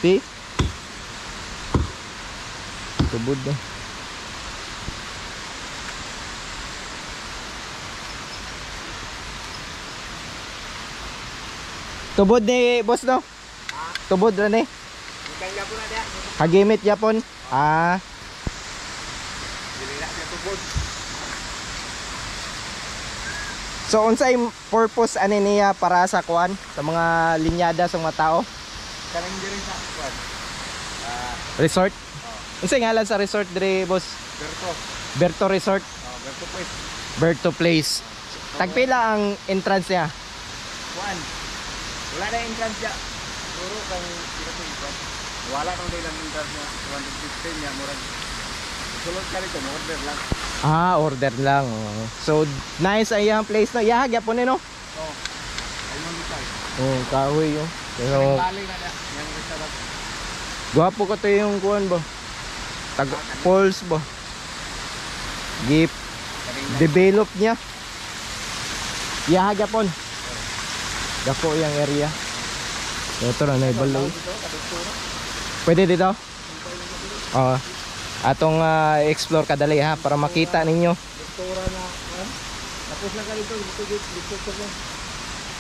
fee. Tubod na. Tubod ni boss no? Tubod ra ni. Hagimit yapon. So unsay purpose ani niya para sa kuan sa mga linyada sa mga tao? Kanang diri sa kuan. Resort? Unsay ngalan sa resort diri boss? Berto Resort. Berto Place. Berto Place. Tagpila ang entrance niya? Kuan. Wala na entrance niya. Puro kang pinatuipan. Wala kang dailang entrance niya. 215 niya murag. Sulod ka rito, order lang. Ah, order lang. So, nice ay ang place na. Yeah, gyapon ni no? Oo. Ayun bitay. Oh, kahoy yo. Pero Balik na niya. Yang restaurant. gwapo ko to yung kuan ba? Tag falls ba? Gip develop niya. Yeah, gyapon. Dako yung area. Ito na naibalaw. Pwede dito? Oo. Atong explore kadali ha para makita ninyo. Doktora na. Tapos na ka dito. Dito ko.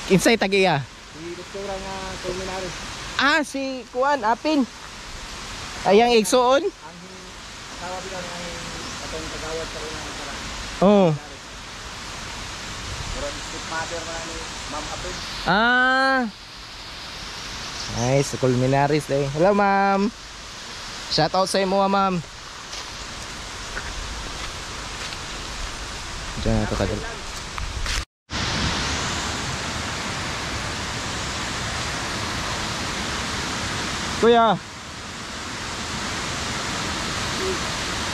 Insay tagiya. Si doktora nga seminary. Ah, si kuan Apin. Ayang igsuon. Ang tawag ka ng atong tagawad sa una ng para. Oo. Pero district mother na ni Ma'am Apin. Ah. Nice, culminaries day. Hello, ma'am. Shout out sa imo, ma'am. Diyan na ito kadal. Kuya.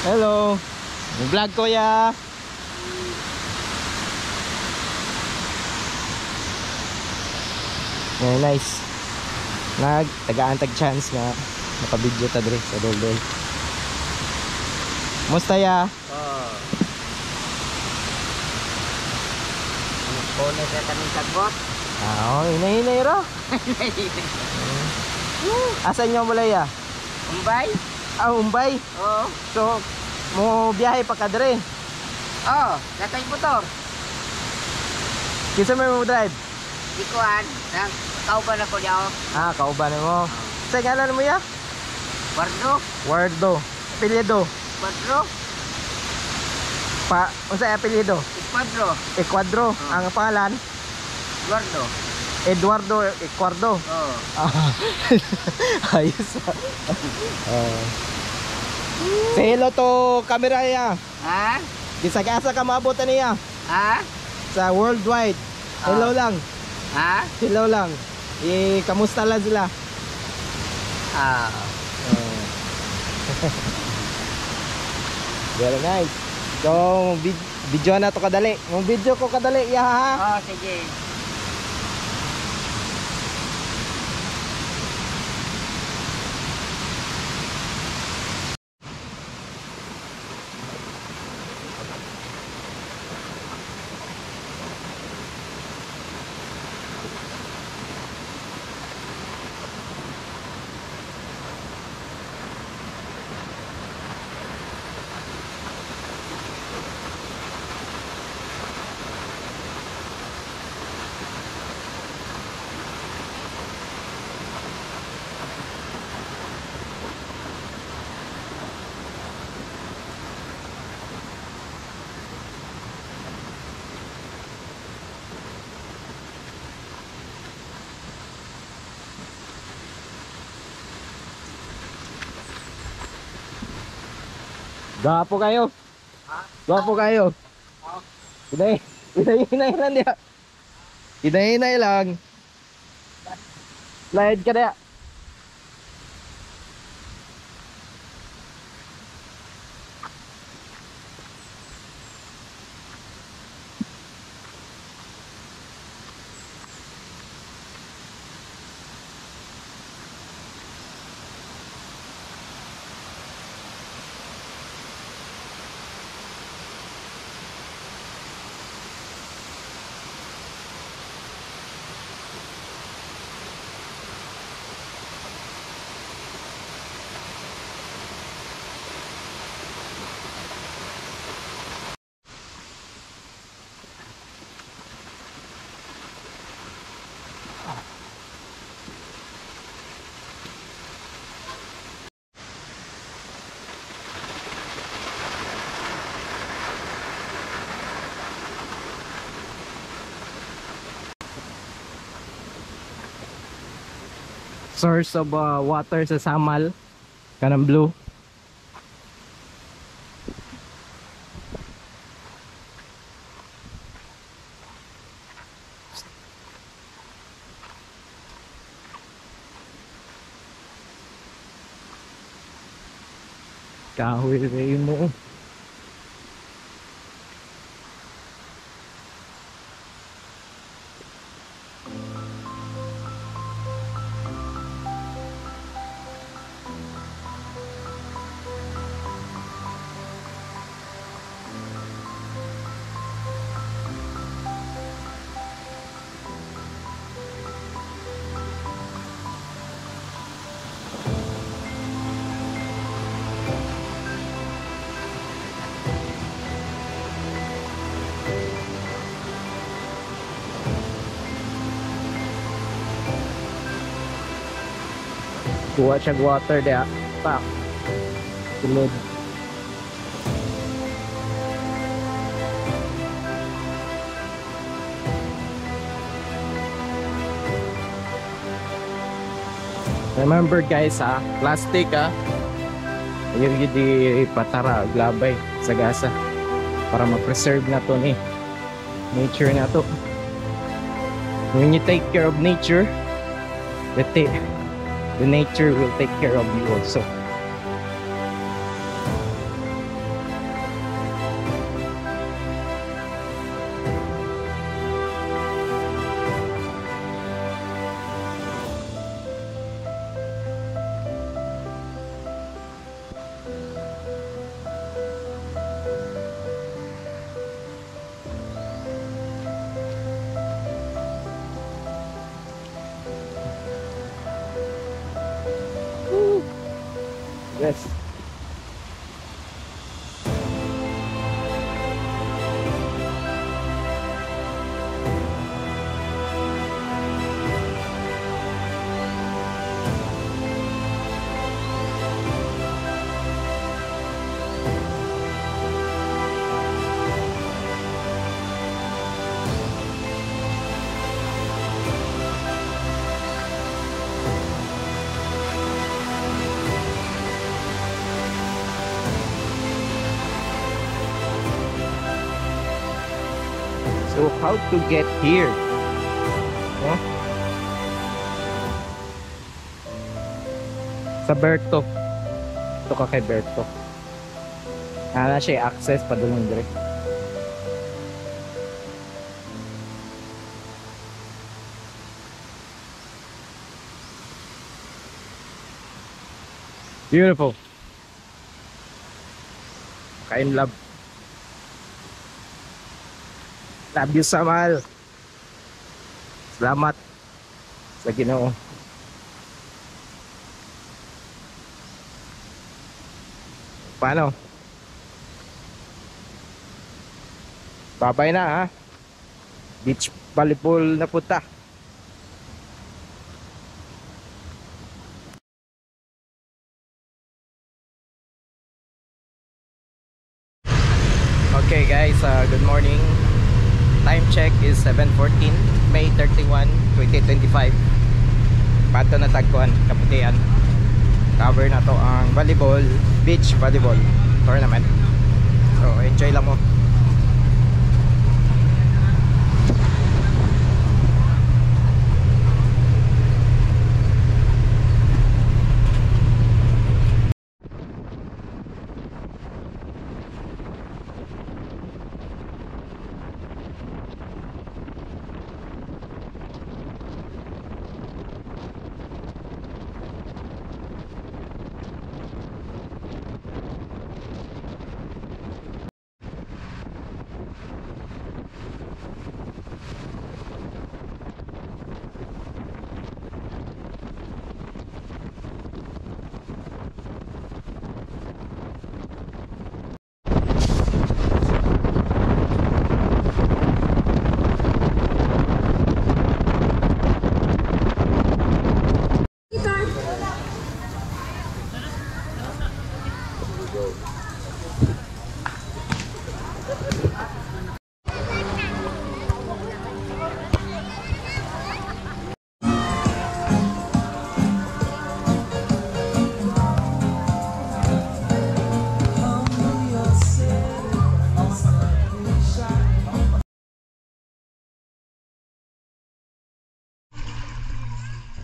Hello. Vlog kuya. Yeah, nice. Tagaan-tag chance nga nakabidyo ta dire sa Doldol. Musta ya? Kone sa kanang sagbot. Ah, hinay-hinay ra. Asan nyo mula ya? Umbay? Ah, Umbay? Oo. So, mo biyahe pa ka dire? Oo, natay motor. Kinsa may mo drive? Ikuan, nang kauban ako diaw. Ah, kauban mo. Sa ngalan mo ya? Wardo. Wardo. Apelyido? Padro. Unsay apelyido? Padro. Ecuadro. Ang pangalan? Wardo. Eduardo Ecuadro. Oo. Ayos. Say hello to camera ya. Ha? Gisagasa ka maabot niya. Ha? Sa worldwide. Hello lang. Ha? Hello lang. Kamusta lang sila? Ah. Very nice. So, video na to kadali. Mong video ko kadali ya ha. Oh, sige. Gwapo kayo. Gwapo kayo. Hinay lang dia. Hinay lang. Slide ka dia. Source of water sa Samal kanang blue. Kahoy rin mo. Kuha siya water dia. Pak. Tulod. Remember guys plastic yun di patara glabay sa gasa para ma-preserve na to ni nature na to. When you take care of nature, the nature will take care of you also. Yes. So how to get here? Huh? Sa Berto. Ito ka kay Berto. Na siya access pa doon direct. Beautiful. Kain love. Love you, Samal. Salamat sa Ginoo. Paano? Babay na ha. Beach volleyball na punta. Okay guys, good morning. Time check is 7:14, May 31, 2025. Pato na tagkuan, Kaputian. Cover na to ang volleyball, beach volleyball tournament. So enjoy lang mo.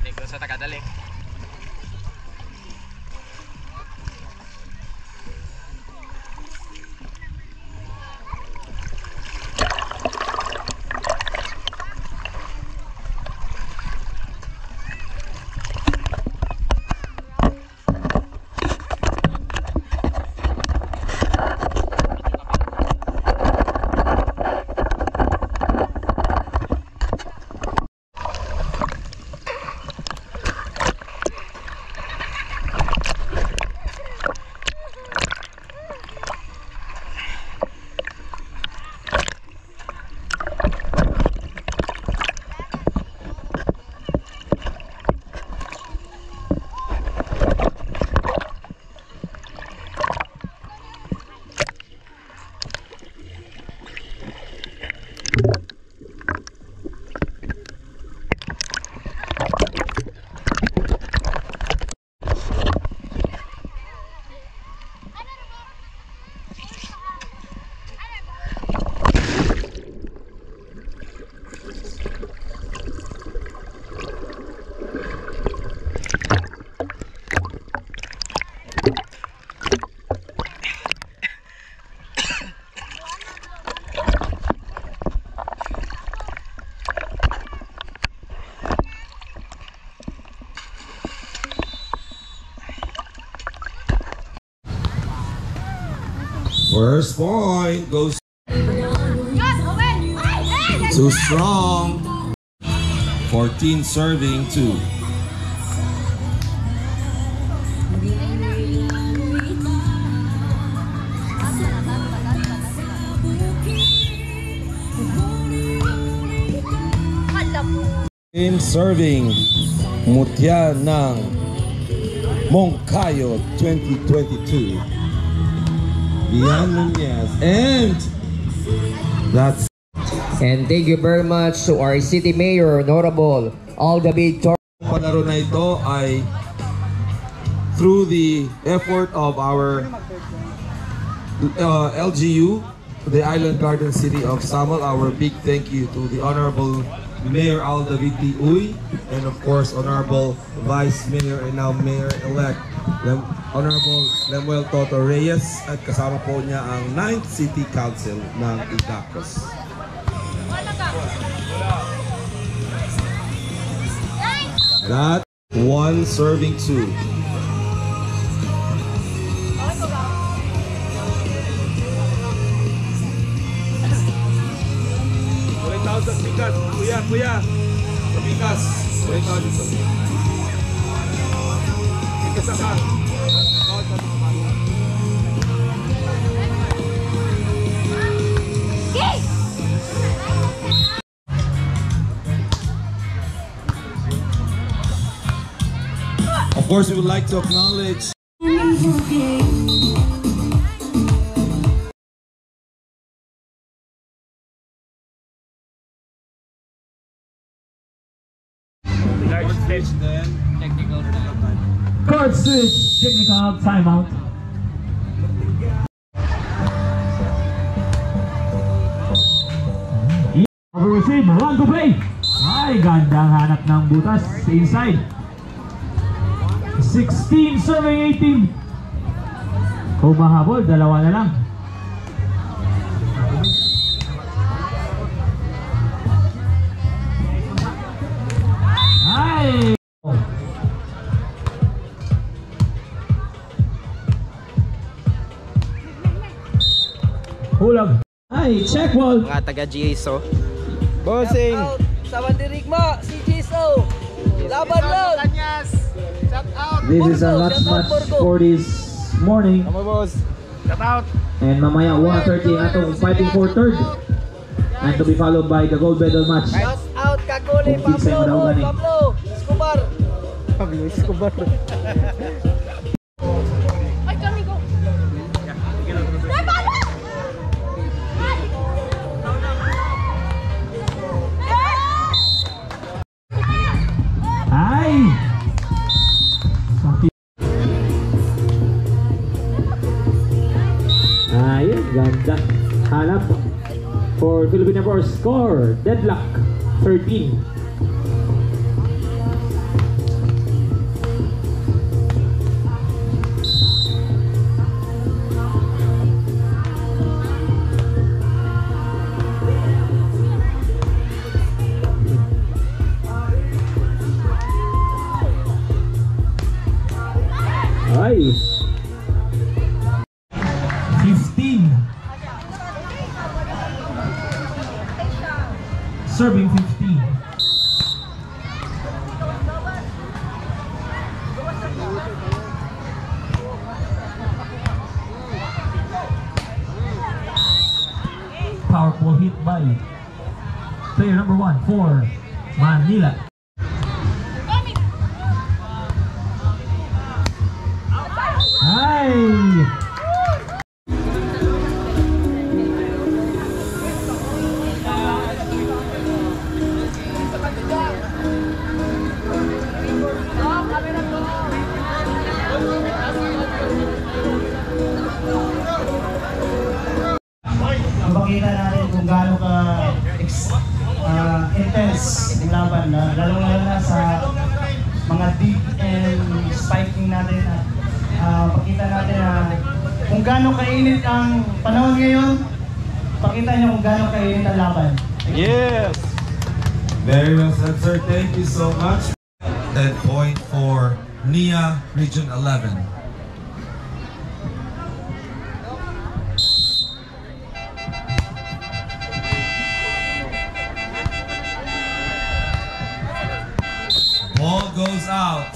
Linggo sa Tagadaling. First point goes too strong. 14 serving 2. Team serving Mutya ng Moncayo 2022. Ian Nunez. And that's. And thank you very much to our City Mayor, Honorable Aldavid Torres. Palaro na ito ay through the effort of our LGU, the Island Garden City of Samal. Our big thank you to the Honorable Mayor Aldavid Uy, and of course Honorable Vice Mayor and now Mayor-elect Honorable Lemuel Toto Reyes, at kasama po niya ang 9th City Council ng Ilocos. That 1 serving 2. Kuya. Tumikas. Of course, we would like to acknowledge Court switch, technical timeout. Over receive, run to play. Ay, gandang hanap ng butas sa inside. 16 serving 18. Humahabol, dalawa na lang. Ay! Hulag. Ay, check ball. Mga taga-GSO. Bossing! Sa Mandirigma, si Jiso. Laban lang. This is our last match for this morning. Shout out. And mamaya 1:30 atong fighting for third. And to be followed by the gold medal match. Shout out Kakuli, Pablo Escobar. Ay, kami go. Ay! Ayun, ganda. Hanap for Philippine Force. Score, deadlock, 13. Ay! 15. Serving 15. Powerful hit by player number 1 for Manila. Ay! Makita natin kung gaano ka intense ang laban, lalo na sa mga deep and spiking natin. Pakita natin na kung gaano kainit ang panahon ngayon. Pakita niyo kung gaano kainit ang laban. Yes! Very well said, sir. Thank you so much. 10 point for NIA Region 11. out.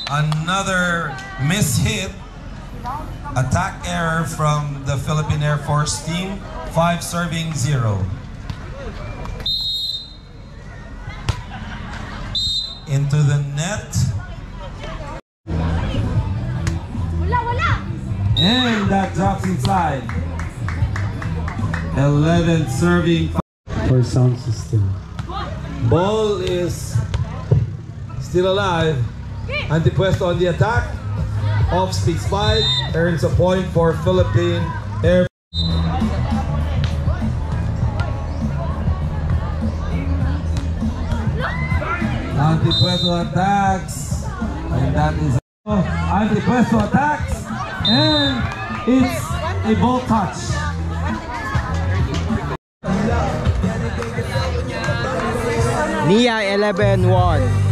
Another miss-hit. Attack error from the Philippine Air Force team. 5 serving 0. Into the net. And that drops inside. 11 serving. For sound system. Ball is still alive. Antipuesto on the attack. Off-speed spike. Earns a point for Philippine Air. Antipuesto attacks. And that is... Antipuesto attacks. And it's a ball touch. Nia 11-1.